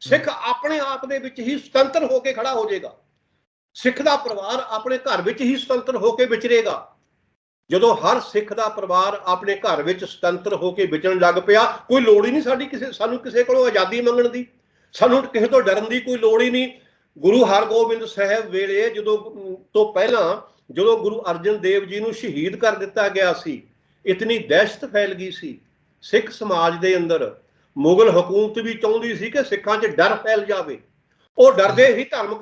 ਸਿੱਖ ਆਪਣੇ ਆਪ ਦੇ ਵਿੱਚ ਹੀ ਸੁਤੰਤਰ ਹੋ ਕੇ ਖੜਾ ਹੋ ਜਾਏਗਾ। ਸਿੱਖ ਦਾ ਪਰਿਵਾਰ ਆਪਣੇ ਘਰ ਵਿੱਚ ਹੀ ਸੁਤੰਤਰ ਹੋ ਕੇ ਵਿਚਰੇਗਾ। ਜਦੋਂ ਹਰ ਸਿੱਖ ਦਾ ਪਰਿਵਾਰ ਆਪਣੇ ਘਰ ਵਿੱਚ ਸੁਤੰਤਰ ਹੋ ਕੇ ਵਿਚਰਨ ਲੱਗ ਪਿਆ, ਕੋਈ ਲੋੜ ਹੀ ਨਹੀਂ ਸਾਨੂੰ ਕਿਸੇ ਕੋਲੋਂ ਆਜ਼ਾਦੀ ਮੰਗਣ ਦੀ, ਸਾਨੂੰ ਕਿਸੇ ਤੋਂ ਡਰਨ ਦੀ ਕੋਈ ਲੋੜ ਹੀ ਨਹੀਂ। ਗੁਰੂ ਹਰਗੋਬਿੰਦ ਸਾਹਿਬ ਵੇਲੇ ਜਦੋਂ ਤੋਂ ਪਹਿਲਾਂ ਜਦੋਂ ਗੁਰੂ ਅਰਜਨ ਦੇਵ ਜੀ ਨੂੰ ਸ਼ਹੀਦ ਕਰ ਦਿੱਤਾ ਗਿਆ ਸੀ, ਇਤਨੀ ਦਹਿਸ਼ਤ ਫੈਲ ਗਈ ਸੀ ਸਿੱਖ ਸਮਾਜ ਦੇ ਅੰਦਰ। ਮੁਗਲ ਹਕੂਮਤ ਵੀ ਚਾਹੁੰਦੀ ਸੀ ਕਿ ਸਿੱਖਾਂ 'ਚ ਡਰ ਫੈਲ ਜਾਵੇ, ਉਹ ਡਰਦੇ ਹੀ ਧਰਮ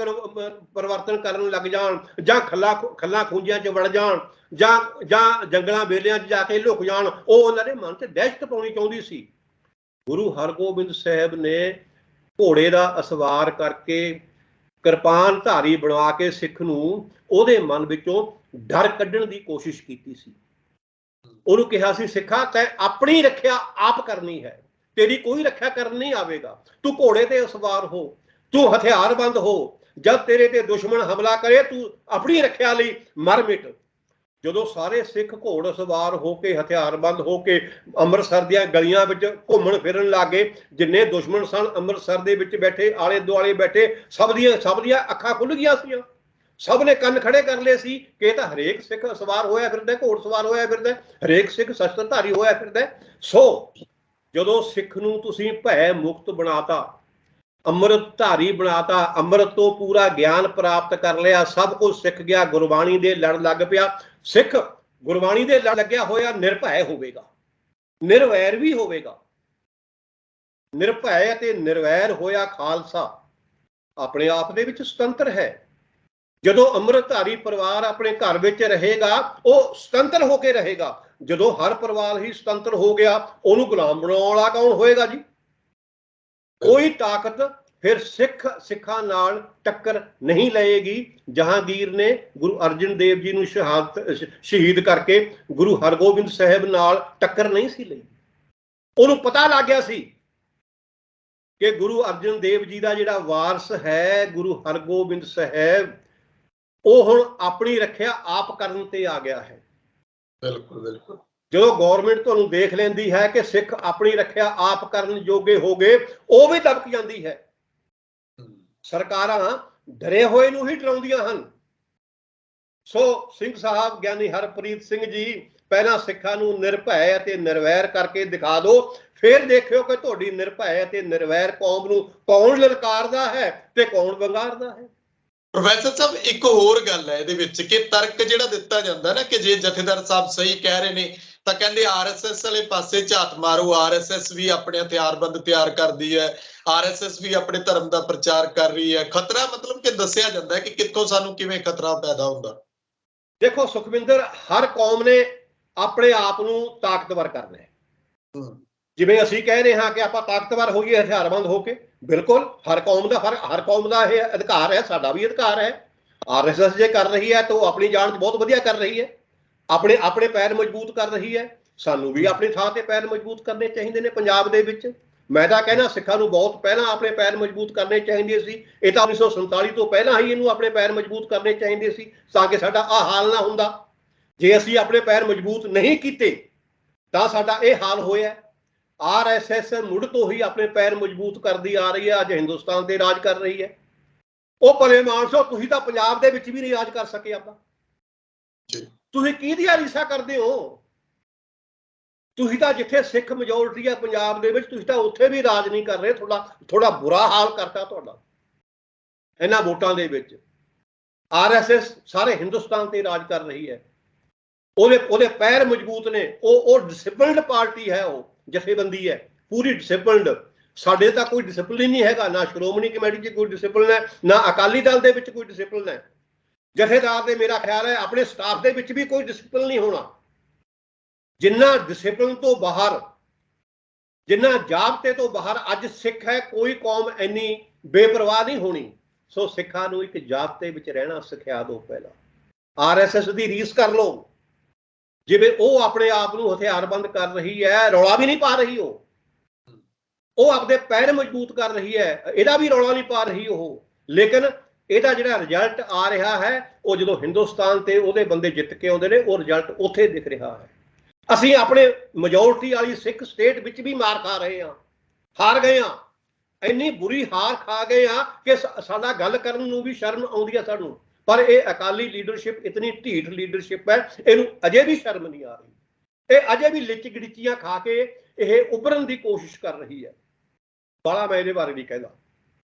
ਪਰਿਵਰਤਨ ਕਰਨ ਲੱਗ ਜਾਣ, ਜਾਂ ਖੱਲਾਂ ਖੂੰਜਿਆਂ 'ਚ ਵੜ ਜਾਣ, ਜਾਂ ਜੰਗਲਾਂ ਵੇਲਿਆਂ 'ਚ ਜਾ ਕੇ ਲੁਕ ਜਾਣ। ਉਹ ਉਹਨਾਂ ਦੇ ਮਨ 'ਚ ਦਹਿਸ਼ਤ ਪਾਉਣੀ ਚਾਹੁੰਦੀ ਸੀ। ਗੁਰੂ ਹਰਗੋਬਿੰਦ ਸਾਹਿਬ ਨੇ ਘੋੜੇ ਦਾ ਅਸਵਾਰ ਕਰਕੇ, ਕਿਰਪਾਨ ਧਾਰੀ ਬਣਾ ਕੇ ਸਿੱਖ ਨੂੰ ਉਹਦੇ ਮਨ ਵਿੱਚੋਂ ਡਰ ਕੱਢਣ ਦੀ ਕੋਸ਼ਿਸ਼ ਕੀਤੀ ਸੀ। ਉਹਨੂੰ ਕਿਹਾ ਸੀ, ਸਿੱਖਾ ਤੈਂ ਆਪਣੀ ਰੱਖਿਆ ਆਪ ਕਰਨੀ ਹੈ, ਤੇਰੀ ਕੋਈ ਰੱਖਿਆ ਕਰਨ ਨਹੀਂ ਆਵੇਗਾ। ਤੂੰ ਘੋੜੇ ਤੇ ਸਵਾਰ ਹੋ, ਤੂੰ ਹਥਿਆਰਬੰਦ ਹੋ, ਜਦ ਤੇਰੇ ਤੇ ਦੁਸ਼ਮਣ ਹਮਲਾ ਕਰੇ ਤੂੰ ਆਪਣੀ ਰੱਖਿਆ ਲਈ ਮਰ ਮਿਟ। ਜਦੋਂ ਸਾਰੇ ਸਿੱਖ ਘੋੜ ਸਵਾਰ ਹੋ ਕੇ, ਹਥਿਆਰਬੰਦ ਹੋ ਕੇ ਅੰਮ੍ਰਿਤਸਰ ਦੀਆਂ ਗਲੀਆਂ ਵਿੱਚ ਘੁੰਮਣ ਫਿਰਨ ਲੱਗੇ, ਜਿੰਨੇ ਦੁਸ਼ਮਣ ਸਨ ਅੰਮ੍ਰਿਤਸਰ ਦੇ ਵਿੱਚ ਬੈਠੇ, ਆਲੇ ਦੁਆਲੇ ਬੈਠੇ, ਸਭ ਦੀਆਂ ਅੱਖਾਂ ਖੁੱਲ ਗਈਆਂ ਸੀ। ਸਭ ਨੇ ਕੰਨ ਖੜੇ ਕਰ ਲਏ ਸੀ ਕਿ ਇਹ ਤਾਂ ਹਰੇਕ ਸਿੱਖ ਸਵਾਰ ਹੋਇਆ ਫਿਰਦਾ, ਘੋੜ ਸਵਾਰ ਹੋਇਆ ਫਿਰਦਾ, ਹਰੇਕ ਸਿੱਖ ਸ਼ਸਤਰਧਾਰੀ ਹੋਇਆ ਫਿਰਦਾ। ਸੋ ਜਦੋਂ ਸਿੱਖ ਨੂੰ ਤੁਸੀਂ ਭੈ ਮੁਕਤ ਬਣਾਤਾ, ਅੰਮ੍ਰਿਤ ਧਾਰੀ ਬਣਾਤਾ, ਅੰਮ੍ਰਿਤ ਤੋਂ ਪੂਰਾ ਗਿਆਨ ਪ੍ਰਾਪਤ ਕਰ ਲਿਆ, ਸਭ ਕੁਝ ਸਿੱਖ ਗਿਆ, ਗੁਰਬਾਣੀ ਦੇ ਲੜ ਲੱਗ ਪਿਆ। ਸਿੱਖ ਗੁਰਬਾਣੀ ਦੇ ਲੜ ਲੱਗਿਆ ਹੋਇਆ ਨਿਰਭੈ ਹੋਵੇਗਾ, ਨਿਰਵੈਰ ਵੀ ਹੋਵੇਗਾ। ਨਿਰਭੈ ਅਤੇ ਨਿਰਵੈਰ ਹੋਇਆ ਖਾਲਸਾ ਆਪਣੇ ਆਪ ਦੇ ਵਿੱਚ ਸੁਤੰਤਰ ਹੈ। ਜਦੋਂ ਅੰਮ੍ਰਿਤਧਾਰੀ ਪਰਿਵਾਰ ਆਪਣੇ ਘਰ ਵਿੱਚ ਰਹੇਗਾ ਉਹ ਸੁਤੰਤਰ ਹੋ ਕੇ ਰਹੇਗਾ। ਜਦੋਂ ਹਰ ਪਰਿਵਾਰ ਹੀ ਸੁਤੰਤਰ ਹੋ ਗਿਆ ਉਹਨੂੰ ਗੁਲਾਮ ਬਣਾਉਣ ਵਾਲਾ ਕੌਣ ਹੋਏਗਾ ਜੀ? ਕੋਈ ਤਾਕਤ ਫਿਰ ਸਿੱਖਾਂ ਨਾਲ ਟੱਕਰ ਨਹੀਂ ਲਏਗੀ। ਜਹਾਂਗੀਰ ਨੇ ਗੁਰੂ ਅਰਜਨ ਦੇਵ ਜੀ ਨੂੰ ਸ਼ਹੀਦ ਕਰਕੇ ਗੁਰੂ ਹਰਗੋਬਿੰਦ ਸਾਹਿਬ ਨਾਲ ਟੱਕਰ ਨਹੀਂ ਸੀ ਲਈ। ਉਹਨੂੰ ਪਤਾ ਲੱਗ ਗਿਆ ਸੀ ਕਿ ਗੁਰੂ ਅਰਜਨ ਦੇਵ ਜੀ ਦਾ ਜਿਹੜਾ ਵਾਰਸ ਹੈ ਗੁਰੂ ਹਰਗੋਬਿੰਦ ਸਾਹਿਬ, ਉਹ ਹੁਣ ਆਪਣੀ ਰੱਖਿਆ ਆਪ ਕਰਨ ਤੇ ਆ ਗਿਆ ਹੈ। ਬਿਲਕੁਲ ਬਿਲਕੁਲ। ਜਦੋਂ ਗੌਰਮੈਂਟ ਤੁਹਾਨੂੰ ਦੇਖ ਲੈਂਦੀ ਹੈ ਕਿ ਸਿੱਖ ਆਪਣੀ ਰੱਖਿਆ ਆਪ ਕਰਨ ਜੋਗੇ ਹੋ ਗਏ, ਉਹ ਵੀ ਦਬਕ ਜਾਂਦੀ ਹੈ। ਸਰਕਾਰਾਂ ਡਰੇ ਹੋਏ ਨੂੰ ਹੀ ਡਰਾਉਂਦੀਆਂ ਹਨ। ਸੋ ਸਿੰਘ ਸਾਹਿਬ ਗਿਆਨੀ ਹਰਪ੍ਰੀਤ ਸਿੰਘ ਜੀ, ਪਹਿਲਾਂ ਸਿੱਖਾਂ ਨੂੰ ਨਿਰਭੈ ਅਤੇ ਨਿਰਵੈਰ ਕਰਕੇ ਦਿਖਾ ਦਿਓ, ਫਿਰ ਦੇਖਿਓ ਕਿ ਤੁਹਾਡੀ ਨਿਰਭੈ ਅਤੇ ਨਿਰਵੈਰ ਕੌਮ ਨੂੰ ਕੌਣ ਲਲਕਾਰਦਾ ਹੈ ਤੇ ਕੌਣ ਵੰਗਾਰਦਾ ਹੈ। ਪ੍ਰੋਫੈਸਰ ਸਾਹਿਬ, ਇੱਕ ਹੋਰ ਗੱਲ ਹੈ ਇਹਦੇ ਵਿੱਚ ਕਿ ਤਰਕ ਜਿਹੜਾ ਦਿੱਤਾ ਜਾਂਦਾ ਨਾ ਕਿ ਜੇ ਜਥੇਦਾਰ ਸਾਹਿਬ ਸਹੀ ਕਹਿ ਰਹੇ ਨੇ ਤਾਂ ਕਹਿੰਦੇ ਆਰਐਸਐਸ ਵਾਲੇ ਪਾਸੇ ਝਾਤ ਮਾਰੋ, ਆਰਐਸਐਸ ਵੀ ਆਪਣੇ ਹਥਿਆਰਬੰਦ ਤਿਆਰ ਕਰਦੀ ਹੈ, ਆਰਐਸਐਸ ਵੀ ਆਪਣੇ ਧਰਮ ਦਾ ਪ੍ਰਚਾਰ ਕਰ ਰਹੀ ਹੈ। ਖਤਰਾ ਮਤਲਬ ਕਿ ਦੱਸਿਆ ਜਾਂਦਾ ਹੈ ਕਿ ਕਿੱਥੋਂ ਸਾਨੂੰ ਕਿਵੇਂ ਖਤਰਾ ਪੈਦਾ ਹੁੰਦਾ। ਦੇਖੋ ਸੁਖਵਿੰਦਰ, ਹਰ ਕੌਮ ਨੇ ਆਪਣੇ ਆਪ ਨੂੰ ਤਾਕਤਵਰ ਕਰਨਾ ਹੈ। ਜਿਵੇਂ ਅਸੀਂ ਕਹਿ ਰਹੇ ਹਾਂ ਕਿ ਆਪਾਂ ਤਾਕਤਵਰ ਹੋਈਏ ਹਥਿਆਰਬੰਦ ਹੋ ਕੇ, ਬਿਲਕੁਲ ਹਰ ਕੌਮ ਦਾ ਇਹ ਅਧਿਕਾਰ ਹੈ, ਸਾਡਾ ਵੀ ਅਧਿਕਾਰ ਹੈ। ਆਰਐਸਐਸ ਜੇ ਕਰ ਰਹੀ ਹੈ ਤਾਂ ਉਹ ਆਪਣੀ ਜਾਨ 'ਚ ਬਹੁਤ ਵਧੀਆ ਕਰ ਰਹੀ ਹੈ, ਆਪਣੇ ਪੈਰ ਮਜ਼ਬੂਤ ਕਰ ਰਹੀ ਹੈ। ਸਾਨੂੰ ਵੀ ਆਪਣੀ ਥਾਂ ਤੇ ਪੈਰ ਮਜ਼ਬੂਤ ਕਰਨੇ ਚਾਹੀਦੇ ਨੇ। ਪੰਜਾਬ ਦੇ ਵਿੱਚ ਮੈਂ ਤਾਂ ਕਹਿਣਾ ਸਿੱਖਾਂ ਨੂੰ ਬਹੁਤ ਪਹਿਲਾਂ ਆਪਣੇ ਪੈਰ ਮਜ਼ਬੂਤ ਕਰਨੇ ਚਾਹੀਦੇ ਸੀ। ਇਹ ਤਾਂ 1947 ਤੋਂ ਪਹਿਲਾਂ ਹੀ ਇਹਨੂੰ ਆਪਣੇ ਪੈਰ ਮਜ਼ਬੂਤ ਕਰਨੇ ਚਾਹੀਦੇ ਸੀ ਤਾਂ ਕਿ ਸਾਡਾ ਆਹ ਹਾਲ ਨਾ ਹੁੰਦਾ। ਜੇ ਅਸੀਂ ਆਪਣੇ ਪੈਰ ਮਜ਼ਬੂਤ ਨਹੀਂ ਕੀਤੇ ਤਾਂ ਸਾਡਾ ਇਹ ਹਾਲ ਹੋਇਆ। ਆਰਐਸਐਸ ਮੁੱਢ ਤੋਂ ਹੀ ਆਪਣੇ ਪੈਰ ਮਜ਼ਬੂਤ ਕਰਦੀ ਆ ਰਹੀ ਹੈ, ਅੱਜ ਹਿੰਦੁਸਤਾਨ ਤੇ ਰਾਜ ਕਰ ਰਹੀ ਹੈ। ਉਹ ਭਲੇ ਮਾਨਸੋ, ਤੁਸੀਂ ਤਾਂ ਪੰਜਾਬ ਦੇ ਵਿੱਚ ਵੀ ਨਹੀਂ ਰਾਜ ਕਰ ਸਕੇ ਆਪਦਾ। ਤੁਸੀਂ ਕਿਹਦੀਆਂ ਰੀਸਾਂ ਕਰਦੇ ਹੋ? ਤੁਸੀਂ ਤਾਂ ਜਿੱਥੇ ਸਿੱਖ ਮੈਜੋਰਟੀ ਹੈ ਪੰਜਾਬ ਦੇ ਵਿੱਚ, ਤੁਸੀਂ ਤਾਂ ਉੱਥੇ ਵੀ ਰਾਜ ਨਹੀਂ ਕਰ ਰਹੇ। ਥੋੜਾ ਬੁਰਾ ਹਾਲ ਕਰਤਾ ਤੁਹਾਡਾ ਇਹਨਾਂ ਵੋਟਾਂ ਦੇ ਵਿੱਚ। ਆਰਐਸਐਸ ਸਾਰੇ ਹਿੰਦੁਸਤਾਨ ਤੇ ਰਾਜ ਕਰ ਰਹੀ ਹੈ। ਉਹਦੇ ਪੈਰ ਮਜ਼ਬੂਤ ਨੇ। ਉਹ ਡਿਸਿਪਲਿਨਡ ਪਾਰਟੀ ਹੈ, ਉਹ ਜਥੇਬੰਦੀ ਹੈ ਪੂਰੀ ਡਿਸਿਪਲਿਨਡ। ਸਾਡੇ ਤਾਂ ਕੋਈ ਡਿਸਿਪਲਿਨ ਨਹੀਂ ਹੈਗਾ, ਨਾ ਸ਼੍ਰੋਮਣੀ ਕਮੇਟੀ 'ਚ ਕੋਈ ਡਿਸਿਪਲਿਨ ਹੈ, ਨਾ ਅਕਾਲੀ ਦਲ ਦੇ ਵਿੱਚ ਕੋਈ ਡਿਸਿਪਲਿਨ ਹੈ। ਜਥੇਦਾਰ ਦੇ ਮੇਰਾ ਖਿਆਲ ਹੈ ਆਪਣੇ ਸਟਾਫ ਦੇ ਵਿੱਚ ਵੀ ਕੋਈ ਡਿਸਿਪਲਿਨ ਨਹੀਂ ਹੋਣਾ। ਜਿੰਨਾ ਡਿਸਿਪਲਿਨ ਤੋਂ ਬਾਹਰ, ਜਿੰਨਾ ਜਾਬਤੇ ਤੋਂ ਬਾਹਰ ਅੱਜ ਸਿੱਖ ਹੈ, ਕੋਈ ਕੌਮ ਇੰਨੀ ਬੇਪਰਵਾਹ ਨਹੀਂ ਹੋਣੀ। ਸੋ ਸਿੱਖਾਂ ਨੂੰ ਇੱਕ ਜਾਬਤੇ ਵਿੱਚ ਰਹਿਣਾ ਸਿਖਾ ਦਿਓ। ਪਹਿਲਾਂ ਆਰਐਸਐਸ ਦੀ ਰੀਸ ਕਰ ਲਓ। ਜਿਵੇਂ ਉਹ ਆਪਣੇ ਆਪ ਨੂੰ ਹਥਿਆਰਬੰਦ ਕਰ ਰਹੀ ਹੈ, ਰੌਲਾ ਵੀ ਨਹੀਂ ਪਾ ਰਹੀ। ਉਹ ਆਪਦੇ ਪੈਰ ਮਜ਼ਬੂਤ ਕਰ ਰਹੀ ਹੈ, ਇਹਦਾ ਵੀ ਰੌਲਾ ਨਹੀਂ ਪਾ ਰਹੀ ਉਹ। ਲੇਕਿਨ ਇਹਦਾ ਜਿਹੜਾ ਰਿਜ਼ਲਟ ਆ ਰਿਹਾ ਹੈ, ਉਹ ਜਦੋਂ ਹਿੰਦੁਸਤਾਨ ਤੇ ਉਹਦੇ ਬੰਦੇ ਜਿੱਤ ਕੇ ਆਉਂਦੇ ਨੇ, ਉਹ ਰਿਜ਼ਲਟ ਉੱਥੇ ਦਿਖ ਰਿਹਾ ਹੈ। ਅਸੀਂ ਆਪਣੇ ਮੈਜੋਰਟੀ ਵਾਲੀ ਸਿੱਖ ਸਟੇਟ ਵਿੱਚ ਵੀ ਮਾਰ ਖਾ ਰਹੇ ਹਾਂ, ਹਾਰ ਗਏ ਹਾਂ। ਇੰਨੀ ਬੁਰੀ ਹਾਰ ਖਾ ਗਏ ਹਾਂ ਕਿ ਸਾਡਾ ਗੱਲ ਕਰਨ ਨੂੰ ਵੀ ਸ਼ਰਮ ਆਉਂਦੀ ਹੈ ਸਾਨੂੰ। ਪਰ ਇਹ ਅਕਾਲੀ ਲੀਡਰਸ਼ਿਪ ਇਤਨੀ ਢੀਠ ਲੀਡਰਸ਼ਿਪ ਹੈ, ਇਹਨੂੰ ਅਜੇ ਵੀ ਸ਼ਰਮ ਨਹੀਂ ਆ ਰਹੀ। ਇਹ ਅਜੇ ਵੀ ਲਿਚ ਗੜੀਚੀਆਂ ਖਾ ਕੇ ਇਹ ਉੱਭਰਨ ਦੀ ਕੋਸ਼ਿਸ਼ ਕਰ ਰਹੀ ਹੈ। ਬਾਲਾ ਮੈਂ ਇਹਦੇ ਬਾਰੇ ਨਹੀਂ ਕਹਿੰਦਾ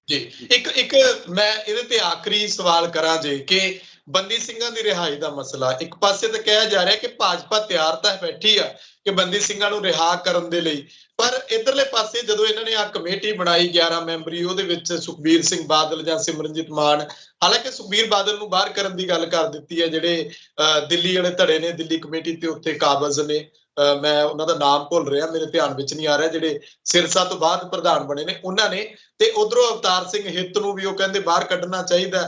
ਜੀ। ਇੱਕ ਮੈਂ ਇਹਦੇ ਤੇ ਆਖਰੀ ਸਵਾਲ ਕਰਾਂ ਜੇ ਕਿ ਬੰਦੀ ਸਿੰਘਾਂ ਦੀ ਰਿਹਾਈ ਦਾ ਮਸਲਾ, ਇੱਕ ਪਾਸੇ ਤਾਂ ਕਿਹਾ ਜਾ ਰਿਹਾ ਕਿ ਭਾਜਪਾ ਤਿਆਰ ਤਾਂ ਬੈਠੀ ਆ ਕਿ ਬੰਦੀ ਸਿੰਘਾਂ ਨੂੰ ਰਿਹਾ ਕਰਨ ਦੇ ਲਈ, ਪਰ ਇਧਰਲੇ ਪਾਸੇ ਜਦੋਂ ਇਹਨਾਂ ਨੇ ਆ ਕਮੇਟੀ ਬਣਾਈ 11 ਮੈਂਬਰੀ, ਉਹਦੇ ਵਿੱਚ ਸੁਖਬੀਰ ਸਿੰਘ ਬਾਦਲ ਜਾਂ ਸਿਮਰਨਜੀਤ ਮਾਨ, ਹਾਲਾਂਕਿ ਸੁਖਬੀਰ ਬਾਦਲ ਨੂੰ ਬਾਹਰ ਕਰਨ ਦੀ ਗੱਲ ਕਰ ਦਿੱਤੀ ਹੈ। ਜਿਹੜੇ ਦਿੱਲੀ ਵਾਲੇ ਧੜੇ ਨੇ, ਦਿੱਲੀ ਕਮੇਟੀ ਤੇ ਉੱਥੇ ਕਾਬਜ਼ ਨੇ, ਮੈਂ ਉਹਨਾਂ ਦਾ ਨਾਮ ਭੁੱਲ ਰਿਹਾ, ਮੇਰੇ ਧਿਆਨ ਵਿੱਚ ਨਹੀਂ ਆ ਰਿਹਾ, ਜਿਹੜੇ ਸਿਰਸਾ ਤੋਂ ਬਾਅਦ ਪ੍ਰਧਾਨ ਬਣੇ ਨੇ ਉਹਨਾਂ ਨੇ। ਤੇ ਉਧਰੋਂ ਅਵਤਾਰ ਸਿੰਘ ਹਿੱਤ ਨੂੰ ਵੀ ਉਹ ਕਹਿੰਦੇ ਬਾਹਰ ਕੱਢਣਾ ਚਾਹੀਦਾ।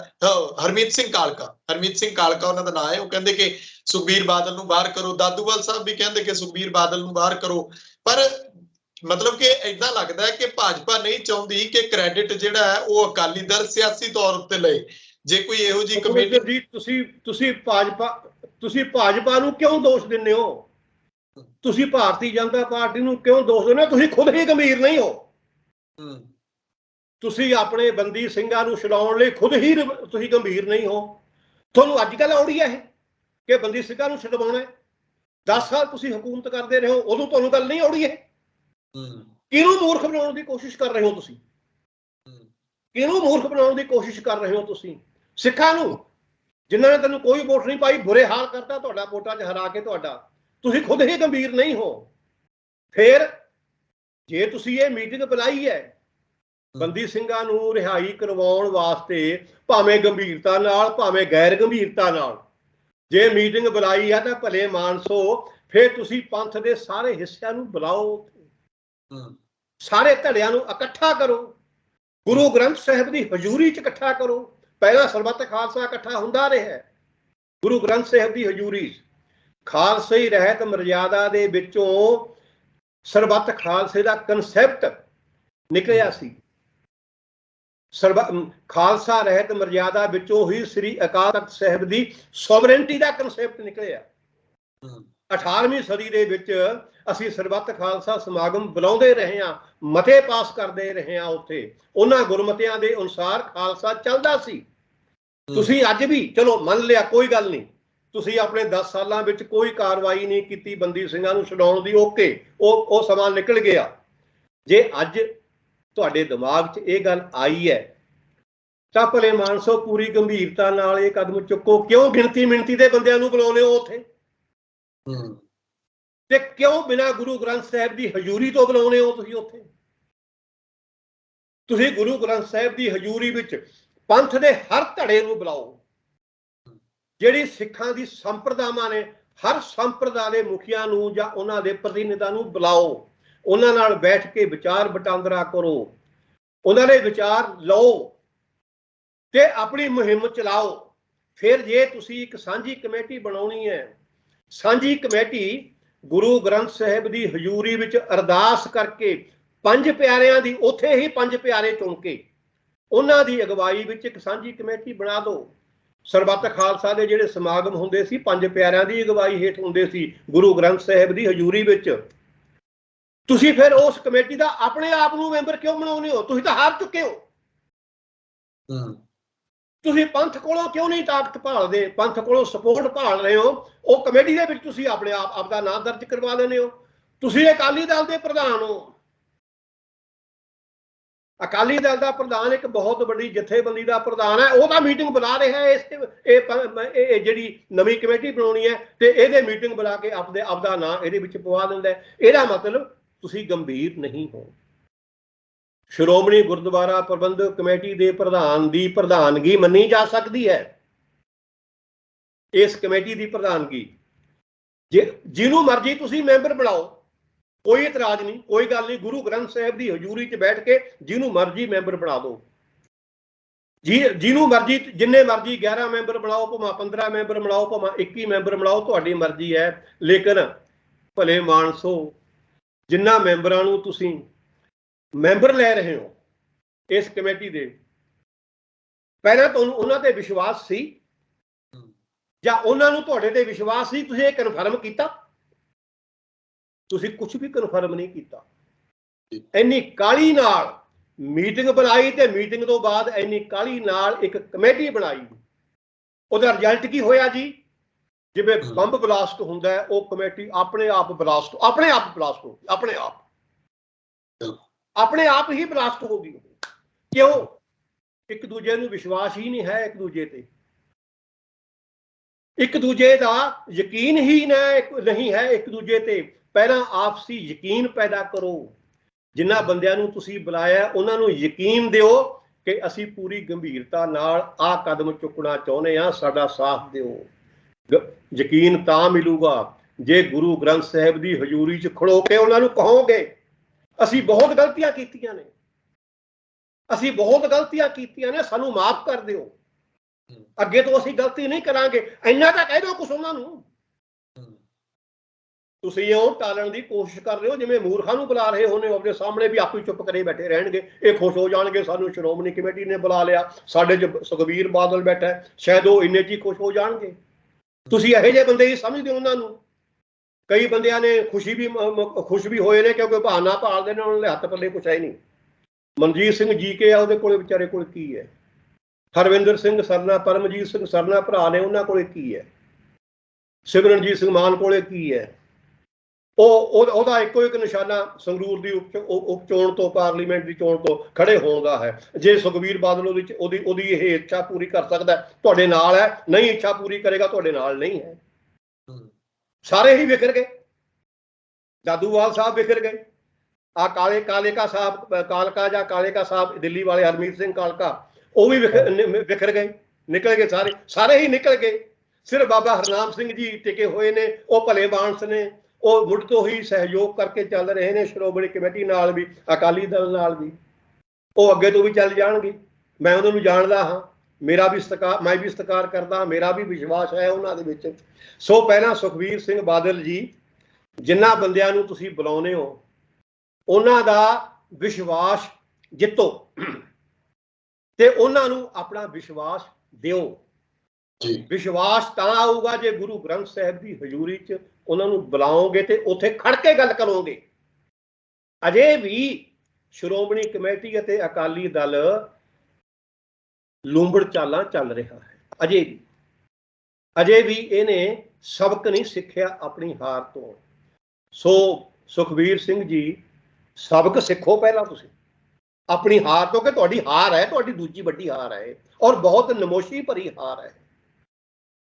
ਹਰਮੀਤ ਸਿੰਘ ਕਾਲਕਾ ਉਹਨਾਂ ਦਾ ਨਾਮ ਹੈ। ਉਹ ਕਹਿੰਦੇ ਕਿ ਸੁਖਬੀਰ ਬਾਦਲ ਨੂੰ ਬਾਹਰ ਕਰੋ। ਦਾਦੂਵਾਲ ਸਾਹਿਬ ਵੀ ਕਹਿੰਦੇ ਕਿ ਸੁਖਬੀਰ ਬਾਦਲ ਨੂੰ ਬਾਹਰ ਕਰੋ। ਪਰ ਮਤਲਬ ਕਿ ਏਦਾਂ ਲੱਗਦਾ ਹੈ ਕਿ ਭਾਜਪਾ ਨਹੀਂ ਚਾਹੁੰਦੀ ਕਿ ਕ੍ਰੈਡਿਟ ਜਿਹੜਾ ਹੈ ਉਹ ਅਕਾਲੀ ਦਲ ਸਿਆਸੀ ਤੌਰ ਉੱਤੇ ਲਏ। ਜੇ ਕੋਈ ਇਹੋ ਜਿਹੀ ਕਮੇਟੀ ਜੀ, ਤੁਸੀਂ ਭਾਜਪਾ ਨੂੰ ਕਿਉਂ ਦੋਸ਼ ਦਿੰਦੇ ਹੋ? ਤੁਸੀਂ ਭਾਰਤੀ ਜਨਤਾ ਪਾਰਟੀ ਨੂੰ ਕਿਉਂ ਦੋਸ਼ ਦਿੰਦੇ ਹੋ? ਤੁਸੀਂ ਖੁਦ ਹੀ ਗੰਭੀਰ ਨਹੀਂ ਹੋ। ਤੁਸੀਂ ਆਪਣੇ ਬੰਦੀ ਸਿੰਘਾਂ ਨੂੰ ਛੁਡਾਉਣ ਲਈ ਖੁਦ ਹੀ ਤੁਸੀਂ ਗੰਭੀਰ ਨਹੀਂ ਹੋ। ਤੁਹਾਨੂੰ ਅੱਜ ਕੱਲ੍ਹ ਆਉੜੀ ਹੈ ਇਹ ਕਿ ਬੰਦੀ ਸਿੰਘਾਂ ਨੂੰ ਛਡਵਾਉਣਾ। 10 ਸਾਲ ਤੁਸੀਂ ਹਕੂਮਤ ਕਰਦੇ ਰਹੇ ਹੋ, ਉਦੋਂ ਤੁਹਾਨੂੰ ਗੱਲ ਨਹੀਂ ਆਉੜੀ ਹੈ। ਕਿਹਨੂੰ ਮੂਰਖ ਬਣਾਉਣ ਦੀ ਕੋਸ਼ਿਸ਼ ਕਰ ਰਹੇ ਹੋ ਤੁਸੀਂ? ਕਿਹਨੂੰ ਮੂਰਖ ਬਣਾਉਣ ਦੀ ਕੋਸ਼ਿਸ਼ ਕਰ ਰਹੇ ਹੋ ਤੁਸੀਂ? ਸਿੱਖਾਂ ਨੂੰ, ਜਿਨ੍ਹਾਂ ਨੇ ਤੈਨੂੰ ਕੋਈ ਵੋਟ ਨਹੀਂ ਪਾਈ, ਬੁਰੇ ਹਾਲ ਕਰਤਾ ਤੁਹਾਡਾ ਵੋਟਾਂ 'ਚ ਹਰਾ ਕੇ ਤੁਹਾਡਾ। ਤੁਸੀਂ ਖੁਦ ਹੀ ਗੰਭੀਰ ਨਹੀਂ ਹੋ। ਫਿਰ ਜੇ ਤੁਸੀਂ ਇਹ ਮੀਟਿੰਗ ਬੁਲਾਈ ਹੈ ਬੰਦੀ ਸਿੰਘਾਂ ਨੂੰ ਰਿਹਾਈ ਕਰਵਾਉਣ ਵਾਸਤੇ, ਭਾਵੇਂ ਗੰਭੀਰਤਾ ਨਾਲ ਭਾਵੇਂ ਗੈਰ ਗੰਭੀਰਤਾ ਨਾਲ, ਜੇ ਮੀਟਿੰਗ ਬੁਲਾਈ ਹੈ ਤਾਂ ਭਲੇ ਮਾਨਸੋ ਫਿਰ ਤੁਸੀਂ ਪੰਥ ਦੇ ਸਾਰੇ ਹਿੱਸਿਆਂ ਨੂੰ ਬੁਲਾਓ, ਸਾਰੇ ਧੜਿਆਂ ਨੂੰ ਇਕੱਠਾ ਕਰੋ, ਗੁਰੂ ਗ੍ਰੰਥ ਸਾਹਿਬ ਦੀ ਹਜ਼ੂਰੀ 'ਚ ਇਕੱਠਾ ਕਰੋ। ਪਹਿਲਾਂ ਸਰਬੱਤ ਖਾਲਸਾ ਇਕੱਠਾ ਹੁੰਦਾ ਰਿਹਾ, ਗੁਰੂ ਗ੍ਰੰਥ ਸਾਹਿਬ ਦੀ ਹਜ਼ੂਰੀ, ਖਾਲਸਈ ਰਹਿਤ ਮਰਜ਼ਾਦਾ ਦੇ ਵਿੱਚੋਂ ਸਰਬੱਤ ਖਾਲਸੇ ਦਾ ਕਨਸੈਪਟ ਨਿਕਲਿਆ ਸੀ। ਖਾਲਸਾ ਰਹਿਤ ਮਰਜ਼ਾਦਾ ਵਿੱਚੋਂ ਹੀ ਸ੍ਰੀ ਅਕਾਲ ਤਖਤ ਸਾਹਿਬ ਦੀ ਸੋਵਰੇਨਟੀ ਦਾ ਕਨਸੈਪਟ ਨਿਕਲਿਆ। 18ਵੀਂ ਸਦੀ ਦੇ ਵਿੱਚ ਅਸੀਂ ਸਰਬੱਤ ਖਾਲਸਾ ਸਮਾਗਮ ਬੁਲਾਉਂਦੇ ਰਹੇ ਹਾਂ, ਮਤੇ ਪਾਸ ਕਰਦੇ ਰਹੇ ਹਾਂ, ਉੱਥੇ ਉਹਨਾਂ ਗੁਰਮਤਿਆਂ ਦੇ ਅਨੁਸਾਰ ਖਾਲਸਾ ਚੱਲਦਾ ਸੀ। ਤੁਸੀਂ ਅੱਜ ਵੀ ਚਲੋ ਮੰਨ ਲਿਆ, ਕੋਈ ਗੱਲ ਨਹੀਂ, ਤੁਸੀਂ ਆਪਣੇ 10 ਸਾਲਾਂ ਵਿੱਚ ਕੋਈ ਕਾਰਵਾਈ ਨਹੀਂ ਕੀਤੀ ਬੰਦੀ ਸਿੰਘਾਂ ਨੂੰ ਛਡਾਉਣ ਦੀ, ਓਕੇ, ਉਹ ਸਮਾਂ ਨਿਕਲ ਗਿਆ। ਜੇ ਅੱਜ ਤੁਹਾਡੇ ਦਿਮਾਗ 'ਚ ਇਹ ਗੱਲ ਆਈ ਹੈ ਤਾਂ ਭਲੇ ਮਾਨਸੋ ਪੂਰੀ ਗੰਭੀਰਤਾ ਨਾਲ ਇਹ ਕਦਮ ਚੁੱਕੋ। ਕਿਉਂ ਗਿਣਤੀ ਮਿਣਤੀ ਦੇ ਬੰਦਿਆਂ ਨੂੰ ਬੁਲਾਉਂਦੇ ਹੋ ਉੱਥੇ, ਤੇ ਕਿਉਂ ਬਿਨਾਂ ਗੁਰੂ ਗ੍ਰੰਥ ਸਾਹਿਬ ਦੀ ਹਜ਼ੂਰੀ ਤੋਂ ਬੁਲਾਉਂਦੇ ਹੋ ਤੁਸੀਂ ਉੱਥੇ? ਤੁਸੀਂ ਗੁਰੂ ਗ੍ਰੰਥ ਸਾਹਿਬ ਦੀ ਹਜ਼ੂਰੀ ਵਿੱਚ ਪੰਥ ਦੇ ਹਰ ਧੜੇ ਨੂੰ ਬੁਲਾਓ, ਜਿਹੜੀ ਸਿੱਖਾਂ ਦੀ ਸੰਪਰਦਾਵਾਂ ਨੇ, ਹਰ ਸੰਪਰਦਾ ਦੇ ਮੁਖੀਆਂ ਨੂੰ ਜਾਂ ਉਹਨਾਂ ਦੇ ਪ੍ਰਤੀਨਿਧਾਂ ਨੂੰ ਬੁਲਾਓ, ਉਹਨਾਂ ਨਾਲ ਬੈਠ ਕੇ ਵਿਚਾਰ ਵਟਾਂਦਰਾ ਕਰੋ, ਉਹਨਾਂ ਦੇ ਵਿਚਾਰ ਲਓ ਤੇ ਆਪਣੀ ਮੁਹਿੰਮ ਚਲਾਓ। ਫਿਰ ਜੇ ਤੁਸੀਂ ਇੱਕ ਸਾਂਝੀ ਕਮੇਟੀ ਬਣਾਉਣੀ ਹੈ, ਸਾਂਝੀ ਕਮੇਟੀ ਗੁਰੂ ਗ੍ਰੰਥ ਸਾਹਿਬ ਦੀ ਹਜ਼ੂਰੀ ਵਿੱਚ ਅਰਦਾਸ ਕਰਕੇ 5 ਪਿਆਰਿਆਂ ਦੀ, ਉੱਥੇ ਹੀ 5 ਪਿਆਰੇ ਚੁਣ ਕੇ ਉਹਨਾਂ ਦੀ ਅਗਵਾਈ ਵਿੱਚ ਇੱਕ ਸਾਂਝੀ ਕਮੇਟੀ ਬਣਾ ਦਿਓ। ਸਰਬੱਤ ਖਾਲਸਾ ਦੇ ਜਿਹੜੇ ਸਮਾਗਮ ਹੁੰਦੇ ਸੀ 5 ਪਿਆਰਿਆਂ ਦੀ ਅਗਵਾਈ ਹੇਠ ਹੁੰਦੇ ਸੀ ਗੁਰੂ ਗ੍ਰੰਥ ਸਾਹਿਬ ਦੀ ਹਜ਼ੂਰੀ ਵਿੱਚ। ਤੁਸੀਂ ਫਿਰ ਉਸ ਕਮੇਟੀ ਦਾ ਆਪਣੇ ਆਪ ਨੂੰ ਮੈਂਬਰ ਕਿਉਂ ਬਣਾਉਂਦੇ ਹੋ? ਤੁਸੀਂ ਤਾਂ ਹਾਰ ਚੁੱਕੇ ਹੋ। ਤੁਸੀਂ ਪੰਥ ਕੋਲੋਂ ਕਿਉਂ ਨਹੀਂ ਤਾਕਤ ਭਾਲਦੇ, ਪੰਥ ਕੋਲੋਂ ਸਪੋਰਟ ਭਾਲ ਰਹੇ ਹੋ? ਉਹ ਕਮੇਟੀ ਦੇ ਵਿੱਚ ਤੁਸੀਂ ਆਪਣੇ ਆਪ ਦਾ ਨਾਂ ਦਰਜ ਕਰਵਾ ਲੈਂਦੇ ਹੋ। ਤੁਸੀਂ ਅਕਾਲੀ ਦਲ ਦੇ ਪ੍ਰਧਾਨ ਹੋ। ਅਕਾਲੀ ਦਲ ਦਾ ਪ੍ਰਧਾਨ ਇੱਕ ਬਹੁਤ ਵੱਡੀ ਜਥੇਬੰਦੀ ਦਾ ਪ੍ਰਧਾਨ ਹੈ, ਉਹ ਤਾਂ ਮੀਟਿੰਗ ਬੁਲਾ ਰਿਹਾ ਹੈ। ਇਹ ਜਿਹੜੀ ਨਵੀਂ ਕਮੇਟੀ ਬਣਾਉਣੀ ਹੈ ਤੇ ਇਹਦੇ ਮੀਟਿੰਗ ਬੁਲਾ ਕੇ ਆਪਦਾ ਨਾਂ ਇਹਦੇ ਵਿੱਚ ਪਵਾ ਦਿੰਦਾ ਹੈ। ਇਹਦਾ ਮਤਲਬ ਤੁਸੀਂ ਗੰਭੀਰ ਨਹੀਂ ਹੋ। ਸ਼੍ਰੋਮਣੀ ਗੁਰਦੁਆਰਾ ਪ੍ਰਬੰਧਕ ਕਮੇਟੀ ਦੇ ਪ੍ਰਧਾਨ ਦੀ ਪ੍ਰਧਾਨਗੀ ਮੰਨੀ ਜਾ ਸਕਦੀ ਹੈ। ਇਸ ਕਮੇਟੀ ਦੀ ਪ੍ਰਧਾਨਗੀ ਜਿਹਨੂੰ ਮਰਜ਼ੀ ਤੁਸੀਂ ਮੈਂਬਰ ਬਣਾਓ, ਕੋਈ ਇਤਰਾਜ਼ ਨਹੀਂ, ਕੋਈ ਗੱਲ ਨਹੀਂ। ਗੁਰੂ ਗ੍ਰੰਥ ਸਾਹਿਬ ਦੀ ਹਜ਼ੂਰੀ 'ਚ ਬੈਠ ਕੇ ਜਿਹਨੂੰ ਮਰਜ਼ੀ ਮੈਂਬਰ ਬਣਾ ਦਿਓ, ਜਿਹਨੂੰ ਮਰਜ਼ੀ, ਜਿੰਨੇ ਮਰਜ਼ੀ 11 ਮੈਂਬਰ ਬਣਾਓ, ਭਾਵੇਂ 15 ਮੈਂਬਰ ਬਣਾਓ, ਭਾਵੇਂ 21 ਮੈਂਬਰ ਬਣਾਓ, ਤੁਹਾਡੀ ਮਰਜ਼ੀ ਹੈ। ਲੇਕਿਨ ਭਲੇ ਮਾਨਸੋ, ਜਿਨ੍ਹਾਂ ਮੈਂਬਰਾਂ ਨੂੰ ਤੁਸੀਂ ਮੈਂਬਰ ਲੈ ਰਹੇ ਹੋ ਇਸ ਕਮੇਟੀ ਦੇ, ਪਹਿਲਾਂ ਤੁਹਾਨੂੰ ਉਹਨਾਂ ਤੇ ਵਿਸ਼ਵਾਸ ਸੀ ਜਾਂ ਉਹਨਾਂ ਨੂੰ ਤੁਹਾਡੇ ਤੇ ਵਿਸ਼ਵਾਸ ਸੀ? ਤੁਸੀਂ ਇਹ ਕਨਫਰਮ ਕੀਤਾ? ਤੁਸੀਂ ਕੁਝ ਵੀ ਕਨਫਰਮ ਨਹੀਂ ਕੀਤਾ। ਇੰਨੀ ਕਾਹਲੀ ਨਾਲ ਮੀਟਿੰਗ ਬਣਾਈ ਤੇ ਮੀਟਿੰਗ ਤੋਂ ਬਾਅਦ ਇੰਨੀ ਕਾਹਲੀ ਨਾਲ ਇੱਕ ਕਮੇਟੀ ਬਣਾਈ। ਉਹਦਾ ਰਿਜ਼ਲਟ ਕੀ ਹੋਇਆ ਜੀ? ਜਿਵੇਂ ਬੰਬ ਬਲਾਸਟ ਹੁੰਦਾ ਹੈ, ਉਹ ਕਮੇਟੀ ਆਪਣੇ ਆਪ ਬਲਾਸਟ ਹੋ ਹੀ ਬਲਾਸਟ ਹੋ ਗਈ। ਕਿਉਂ? ਇੱਕ ਦੂਜੇ ਨੂੰ ਵਿਸ਼ਵਾਸ ਹੀ ਨਹੀਂ ਹੈ, ਇੱਕ ਦੂਜੇ ਤੇ ਇੱਕ ਦੂਜੇ ਦਾ ਯਕੀਨ ਹੀ ਨਹੀਂ ਹੈ ਇੱਕ ਦੂਜੇ ਤੇ। ਪਹਿਲਾਂ ਆਪਸੀ ਯਕੀਨ ਪੈਦਾ ਕਰੋ। ਜਿਨ੍ਹਾਂ ਬੰਦਿਆਂ ਨੂੰ ਤੁਸੀਂ ਬੁਲਾਇਆ ਉਹਨਾਂ ਨੂੰ ਯਕੀਨ ਦਿਓ ਕਿ ਅਸੀਂ ਪੂਰੀ ਗੰਭੀਰਤਾ ਨਾਲ ਆਹ ਕਦਮ ਚੁੱਕਣਾ ਚਾਹੁੰਦੇ ਹਾਂ, ਸਾਡਾ ਸਾਥ ਦਿਓ। ਯਕੀਨ ਤਾਂ ਮਿਲੂਗਾ ਜੇ ਗੁਰੂ ਗ੍ਰੰਥ ਸਾਹਿਬ ਦੀ ਹਜ਼ੂਰੀ 'ਚ ਖੜੋ ਕੇ ਉਹਨਾਂ ਨੂੰ ਕਹੋਗੇ ਅਸੀਂ ਬਹੁਤ ਗਲਤੀਆਂ ਕੀਤੀਆਂ ਨੇ, ਅਸੀਂ ਬਹੁਤ ਗਲਤੀਆਂ ਕੀਤੀਆਂ ਨੇ, ਸਾਨੂੰ ਮਾਫ ਕਰ ਦਿਓ, ਅੱਗੇ ਤੋਂ ਅਸੀਂ ਗਲਤੀ ਨਹੀਂ ਕਰਾਂਗੇ। ਇੰਨਾ ਤਾਂ ਕਹਿ ਦਿਓ ਕੁਛ ਉਹਨਾਂ ਨੂੰ। ਤੁਸੀਂ ਉਹ ਟਾਲਣ ਦੀ ਕੋਸ਼ਿਸ਼ ਕਰ ਰਹੇ ਹੋ, ਜਿਵੇਂ ਮੂਰਖਾਂ ਨੂੰ ਬੁਲਾ ਰਹੇ ਹੋਣੇ ਆਪਣੇ ਸਾਹਮਣੇ ਵੀ ਆਪੇ ਚੁੱਪ ਕਰੇ ਬੈਠੇ ਰਹਿਣਗੇ। ਇਹ ਖੁਸ਼ ਹੋ ਜਾਣਗੇ ਸਾਨੂੰ ਸ਼੍ਰੋਮਣੀ ਕਮੇਟੀ ਨੇ ਬੁਲਾ ਲਿਆ, ਸਾਡੇ 'ਚ ਸੁਖਬੀਰ ਬਾਦਲ ਬੈਠਾ, ਸ਼ਾਇਦ ਉਹ ਇੰਨੇ 'ਚ ਹੀ ਖੁਸ਼ ਹੋ ਜਾਣਗੇ। ਤੁਸੀਂ ਇਹੋ ਜਿਹੇ ਬੰਦੇ ਹੀ ਸਮਝਦੇ ਹੋ ਉਹਨਾਂ ਨੂੰ। ਕਈ ਬੰਦਿਆਂ ਨੇ ਖੁਸ਼ ਵੀ ਹੋਏ ਨੇ ਕਿਉਂਕਿ ਬਹਾਨਾ ਭਾਲਦੇ ਨੇ, ਉਹਨਾਂ ਦੇ ਹੱਥ ਪੱਲੇ ਕੁਛ ਹੈ ਨਹੀਂ। ਮਨਜੀਤ ਸਿੰਘ ਜੀਕੇ ਆ, ਉਹਦੇ ਕੋਲੇ ਵਿਚਾਰੇ ਕੋਲ ਕੀ ਹੈ? ਹਰਵਿੰਦਰ ਸਿੰਘ ਸਰਨਾ, ਪਰਮਜੀਤ ਸਿੰਘ ਸਰਨਾ ਭਰਾ ਨੇ, ਉਹਨਾਂ ਕੋਲੇ ਕੀ ਹੈ? ਸਿਮਰਨਜੀਤ ਸਿੰਘ ਮਾਨ ਕੋਲੇ ਕੀ ਹੈ? ਉਹਦਾ ਇੱਕੋ ਇੱਕ ਨਿਸ਼ਾਨਾ ਸੰਗਰੂਰ ਦੀ ਉਪ ਚੋਣ ਤੋਂ, ਪਾਰਲੀਮੈਂਟ ਦੀ ਚੋਣ ਤੋਂ ਖੜੇ ਹੋਣ ਦਾ ਹੈ। ਜੇ ਸੁਖਬੀਰ ਬਾਦਲ ਉਹਦੀ ਇਹ ਇੱਛਾ ਪੂਰੀ ਕਰ ਸਕਦਾ, ਤੁਹਾਡੇ ਨਾਲ ਹੈ। ਨਹੀਂ ਇੱਛਾ ਪੂਰੀ ਕਰੇਗਾ, ਤੁਹਾਡੇ ਨਾਲ ਨਹੀਂ ਹੈ। ਸਾਰੇ ਹੀ ਵਿਖਰ ਗਏ, ਦਾਦੂਵਾਲ ਸਾਹਿਬ ਵਿਖਰ ਗਏ, ਆ ਕਾਲੇਕਾ ਸਾਹਿਬ, ਕਾਲਕਾ ਜਾਂ ਕਾਲੇਕਾ ਸਾਹਿਬ ਦਿੱਲੀ ਵਾਲੇ ਹਰਮੀਤ ਸਿੰਘ ਕਾਲਕਾ, ਉਹ ਵੀ ਵਿਖਰ ਗਏ, ਨਿਕਲ ਗਏ, ਸਾਰੇ ਹੀ ਨਿਕਲ ਗਏ। ਸਿਰਫ ਬਾਬਾ ਹਰਨਾਮ ਸਿੰਘ ਜੀ ਟਿਕੇ ਹੋਏ ਨੇ, ਉਹ ਭਲੇ ਮਾਨਸ ਨੇ, ਉਹ ਮੁੱਢ ਤੋਂ ਹੀ ਸਹਿਯੋਗ ਕਰਕੇ ਚੱਲ ਰਹੇ ਨੇ ਸ਼੍ਰੋਮਣੀ ਕਮੇਟੀ ਨਾਲ ਵੀ, ਅਕਾਲੀ ਦਲ ਨਾਲ ਵੀ। ਉਹ ਅੱਗੇ ਤੋਂ ਵੀ ਚੱਲ ਜਾਣਗੇ, ਮੈਂ ਉਹਨਾਂ ਨੂੰ ਜਾਣਦਾ ਹਾਂ, ਮੇਰਾ ਵੀ ਸਤਿਕਾਰ, ਮੈਂ ਵੀ ਸਤਿਕਾਰ ਕਰਦਾ, ਮੇਰਾ ਵੀ ਵਿਸ਼ਵਾਸ ਹੈ ਉਹਨਾਂ ਦੇ ਵਿੱਚ। ਸੋ ਪਹਿਲਾਂ ਸੁਖਬੀਰ ਸਿੰਘ ਬਾਦਲ ਜੀ, ਜਿਨ੍ਹਾਂ ਬੰਦਿਆਂ ਨੂੰ ਤੁਸੀਂ ਬੁਲਾਉਂਦੇ ਹੋ ਉਹਨਾਂ ਦਾ ਵਿਸ਼ਵਾਸ ਜਿੱਤੋ ਤੇ ਉਹਨਾਂ ਨੂੰ ਆਪਣਾ ਵਿਸ਼ਵਾਸ ਦਿਓ। ਵਿਸ਼ਵਾਸ ਤਾਂ ਆਊਗਾ ਜੇ ਗੁਰੂ ਗ੍ਰੰਥ ਸਾਹਿਬ ਦੀ ਹਜ਼ੂਰੀ 'ਚ ਉਹਨਾਂ ਨੂੰ ਬੁਲਾਓਗੇ ਤੇ ਉੱਥੇ ਖੜ ਕੇ ਗੱਲ ਕਰੋਗੇ। ਅਜੇ ਵੀ ਸ਼੍ਰੋਮਣੀ ਕਮੇਟੀ ਅਤੇ ਅਕਾਲੀ ਦਲ ਲੂੰਬੜ ਚਾਲਾਂ ਚੱਲ ਰਿਹਾ ਹੈ। ਅਜੇ ਵੀ ਇਹਨੇ ਸਬਕ ਨਹੀਂ ਸਿੱਖਿਆ ਆਪਣੀ ਹਾਰ ਤੋਂ। ਸੋ ਸੁਖਬੀਰ ਸਿੰਘ ਜੀ, ਸਬਕ ਸਿੱਖੋ ਪਹਿਲਾਂ ਤੁਸੀਂ ਆਪਣੀ ਹਾਰ ਤੋਂ, ਕਿ ਤੁਹਾਡੀ ਹਾਰ ਹੈ, ਤੁਹਾਡੀ ਦੂਜੀ ਵੱਡੀ ਹਾਰ ਹੈ, ਔਰ ਬਹੁਤ ਨਮੋਸ਼ੀ ਭਰੀ ਹਾਰ ਹੈ।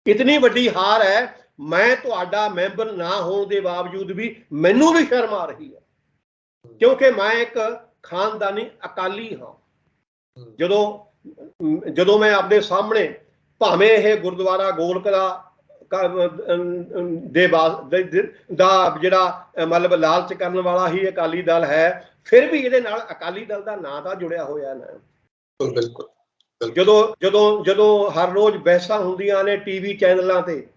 ਇਤਨੀ ਵੱਡੀ ਹਾਰ ਹੈ, ਮੈਂ ਤੁਹਾਡਾ ਮੈਂਬਰ ਨਾ ਹੋਣ ਦੇ ਬਾਵਜੂਦ ਵੀ ਮੈਨੂੰ ਵੀ ਸ਼ਰਮ ਆ ਰਹੀ ਹੈ, ਕਿਉਂਕਿ ਮੈਂ ਇੱਕ ਖਾਨਦਾਨੀ ਅਕਾਲੀ ਹਾਂ। ਜਦੋਂ ਮੈਂ ਆਪਣੇ ਸਾਹਮਣੇ, ਭਾਵੇਂ ਇਹ ਗੁਰਦੁਆਰਾ ਗੋਲਕਲਾ ਦਾ ਜਿਹੜਾ ਮਤਲਬ ਲਾਲਚ ਕਰਨ ਵਾਲਾ ਹੀ ਅਕਾਲੀ ਦਲ ਹੈ, ਫਿਰ ਵੀ ਇਹਦੇ ਨਾਲ ਅਕਾਲੀ ਦਲ ਦਾ ਨਾਂ ਤਾਂ ਜੁੜਿਆ ਹੋਇਆ ਨਾ। ਬਿਲਕੁਲ। ਜਦੋਂ ਹਰ ਰੋਜ਼ ਬਹਿਸਾਂ ਹੁੰਦੀਆਂ ਨੇ ਟੀਵੀ ਚੈਨਲਾਂ ਤੇ,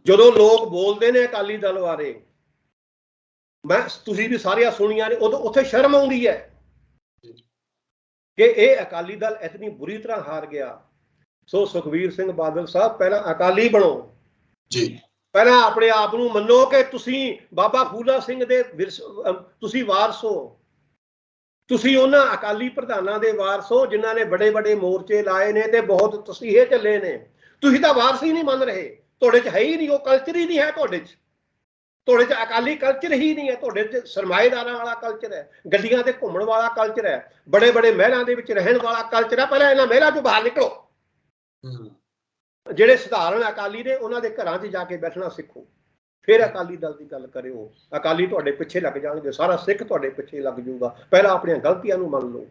ਜਦੋਂ ਲੋਕ ਬੋਲਦੇ ਨੇ ਅਕਾਲੀ ਦਲ ਬਾਰੇ, ਤੁਸੀਂ ਵੀ ਸਾਰੀਆਂ ਸੁਣੀਆਂ ਨੇ, ਉਦੋਂ ਉੱਥੇ ਸ਼ਰਮ ਆਉਂਦੀ ਹੈ ਕਿ ਇਹ ਅਕਾਲੀ ਦਲ ਇਤਨੀ ਬੁਰੀ ਤਰ੍ਹਾਂ ਹਾਰ ਗਿਆ। ਸੋ ਸੁਖਬੀਰ ਸਿੰਘ ਬਾਦਲ ਸਾਹਿਬ, ਪਹਿਲਾਂ ਅਕਾਲੀ ਬਣੋ ਜੀ, ਪਹਿਲਾਂ ਆਪਣੇ ਆਪ ਨੂੰ ਮੰਨੋ ਕਿ ਤੁਸੀਂ ਬਾਬਾ ਫੂਲਾ ਸਿੰਘ ਦੇ ਤੁਸੀਂ ਵਾਰਸ ਹੋ, ਤੁਸੀਂ ਉਹਨਾਂ ਅਕਾਲੀ ਪ੍ਰਧਾਨਾਂ ਦੇ ਵਾਰਸ ਹੋ ਜਿਨ੍ਹਾਂ ਨੇ ਬੜੇ ਬੜੇ ਮੋਰਚੇ ਲਾਏ ਨੇ ਤੇ ਬਹੁਤ ਤਸੀਹੇ ਚੱਲੇ ਨੇ। ਤੁਸੀਂ ਤਾਂ ਵਾਰਸ ਹੀ ਨਹੀਂ ਮੰਨ ਰਹੇ, ਤੁਹਾਡੇ 'ਚ ਹੈ ਹੀ ਨਹੀਂ, ਉਹ ਕਲਚਰ ਹੀ ਨਹੀਂ ਹੈ ਤੁਹਾਡੇ 'ਚ ਅਕਾਲੀ ਕਲਚਰ ਹੀ ਨਹੀਂ ਹੈ। ਤੁਹਾਡੇ 'ਚ ਸਰਮਾਏਦਾਰਾਂ ਵਾਲਾ ਕਲਚਰ ਹੈ, ਗੱਡੀਆਂ ਤੇ ਘੁੰਮਣ ਵਾਲਾ ਕਲਚਰ ਹੈ, ਬੜੇ ਬੜੇ ਮਹਿਲਾਂ ਦੇ ਵਿੱਚ ਰਹਿਣ ਵਾਲਾ ਕਲਚਰ ਹੈ। ਪਹਿਲਾਂ ਇਹਨਾਂ ਮਹਿਲਾਂ 'ਚੋਂ ਬਾਹਰ ਨਿਕਲੋ। ਜਿਹੜੇ ਸਧਾਰਨ ਅਕਾਲੀ ਨੇ ਉਹਨਾਂ ਦੇ ਘਰਾਂ 'ਚ ਜਾ ਕੇ ਬੈਠਣਾ ਸਿੱਖੋ, ਫਿਰ ਅਕਾਲੀ ਦਲ ਦੀ ਗੱਲ ਕਰਿਓ। ਅਕਾਲੀ ਤੁਹਾਡੇ ਪਿੱਛੇ ਲੱਗ ਜਾਣਗੇ, ਸਾਰਾ ਸਿੱਖ ਤੁਹਾਡੇ ਪਿੱਛੇ ਲੱਗ ਜਾਊਗਾ। ਪਹਿਲਾਂ ਆਪਣੀਆਂ ਗਲਤੀਆਂ ਨੂੰ ਮੰਨ ਲਓ।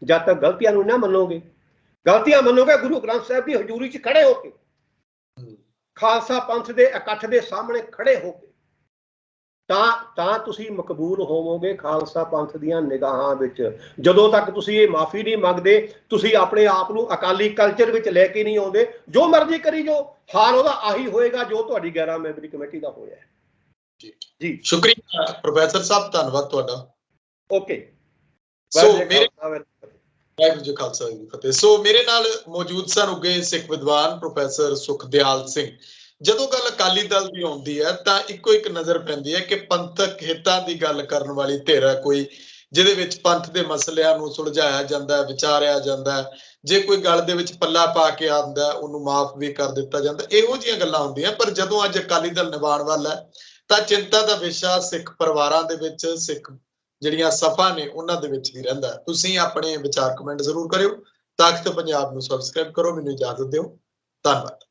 ਜਦ ਤੱਕ ਗਲਤੀਆਂ ਨੂੰ ਨਾ ਮੰਨੋਗੇ, ਗਲਤੀਆਂ ਮੰਨੋਗੇ ਗੁਰੂ ਗ੍ਰੰਥ ਸਾਹਿਬ ਦੀ ਹਜ਼ੂਰੀ 'ਚ ਖੜੇ ਹੋ ਕੇ, ਖਾਲਸਾ ਪੰਥ ਦੇ ਇਕੱਠ ਦੇ ਸਾਹਮਣੇ ਖੜੇ ਹੋ ਕੇ, ਤਾਂ ਤੁਸੀਂ ਮਕਬੂਲ ਹੋਵੋਗੇ ਖਾਲਸਾ ਪੰਥ ਦੀਆਂ ਨਿਗਾਹਾਂ ਵਿੱਚ। ਜਦੋਂ ਤੱਕ ਤੁਸੀਂ ਇਹ ਮਾਫੀ ਨਹੀਂ ਮੰਗਦੇ, ਤੁਸੀਂ ਆਪਣੇ ਆਪ ਨੂੰ ਅਕਾਲੀ ਕਲਚਰ ਵਿੱਚ ਲੈ ਕੇ ਨਹੀਂ ਆਉਂਦੇ, ਜੋ ਮਰਜ਼ੀ ਕਰੀ ਜੋ, ਹਾਲ ਉਹਦਾ ਆਹੀ ਹੋਏਗਾ ਜੋ ਤੁਹਾਡੀ 11 ਮੈਂਬਰੀ ਕਮੇਟੀ ਦਾ ਹੋਇਆ ਹੈ। ਜੀ ਸ਼ੁਕਰੀਆ ਪ੍ਰੋਫੈਸਰ ਸਾਹਿਬ, ਧੰਨਵਾਦ ਤੁਹਾਡਾ। ਓਕੇ, ਸੋ ਮੇਰੇ ਵਾਹਿਗੁਰੂ ਜੀ ਖਾਲਸਾ ਵਾਹਿਗੁਰੂ ਫਤਿਹ। ਸੋ ਮੇਰੇ ਨਾਲ ਮੌਜੂਦ ਸਨ ਉੱਘੇ ਸਿੱਖ ਵਿਦਵਾਨ ਪ੍ਰੋਫੈਸਰ ਸੁਖਦਿਆਲ ਸਿੰਘ। ਜਦੋਂ ਗੱਲ ਅਕਾਲੀ ਦਲ ਦੀ ਆਉਂਦੀ ਹੈ ਤਾਂ ਇੱਕੋ ਇੱਕ ਨਜ਼ਰ ਪੈਂਦੀ ਹੈ ਕਿ ਪੰਥਕ ਹਿੱਤਾਂ ਦੀ ਗੱਲ ਕਰਨ ਵਾਲੀ ਧਿਰ ਹੈ ਕੋਈ, ਜਿਹਦੇ ਵਿੱਚ ਪੰਥ ਦੇ ਮਸਲਿਆਂ ਨੂੰ ਸੁਲਝਾਇਆ ਜਾਂਦਾ, ਵਿਚਾਰਿਆ ਜਾਂਦਾ। ਜੇ ਕੋਈ ਗੱਲ ਦੇ ਵਿੱਚ ਪੱਲਾ ਪਾ ਕੇ ਆਉਂਦਾ, ਉਹਨੂੰ ਮਾਫ ਵੀ ਕਰ ਦਿੱਤਾ ਜਾਂਦਾ। ਇਹੋ ਜਿਹੀਆਂ ਗੱਲਾਂ ਹੁੰਦੀਆਂ। ਪਰ ਜਦੋਂ ਅੱਜ ਅਕਾਲੀ ਦਲ ਨਿਭਾਉਣ ਵਾਲਾ ਹੈ ਤਾਂ ਚਿੰਤਾ ਦਾ ਵਿਸ਼ਾ ਸਿੱਖ ਪਰਿਵਾਰਾਂ ਦੇ ਵਿੱਚ, ਸਿੱਖ ਜਿਹੜੀਆਂ ਸਭਾ ਨੇ ਉਹਨਾਂ ਦੇ ਵਿੱਚ ਵੀ ਰਹਿੰਦਾ। ਤੁਸੀਂ ਆਪਣੇ ਵਿਚਾਰ ਕਮੈਂਟ ਜ਼ਰੂਰ ਕਰਿਓ। ਤਾਕਤ ਪੰਜਾਬ ਨੂੰ ਸਬਸਕ੍ਰਾਈਬ ਕਰੋ। ਮੈਨੂੰ ਇਜਾਜ਼ਤ ਦਿਓ। ਧੰਨਵਾਦ।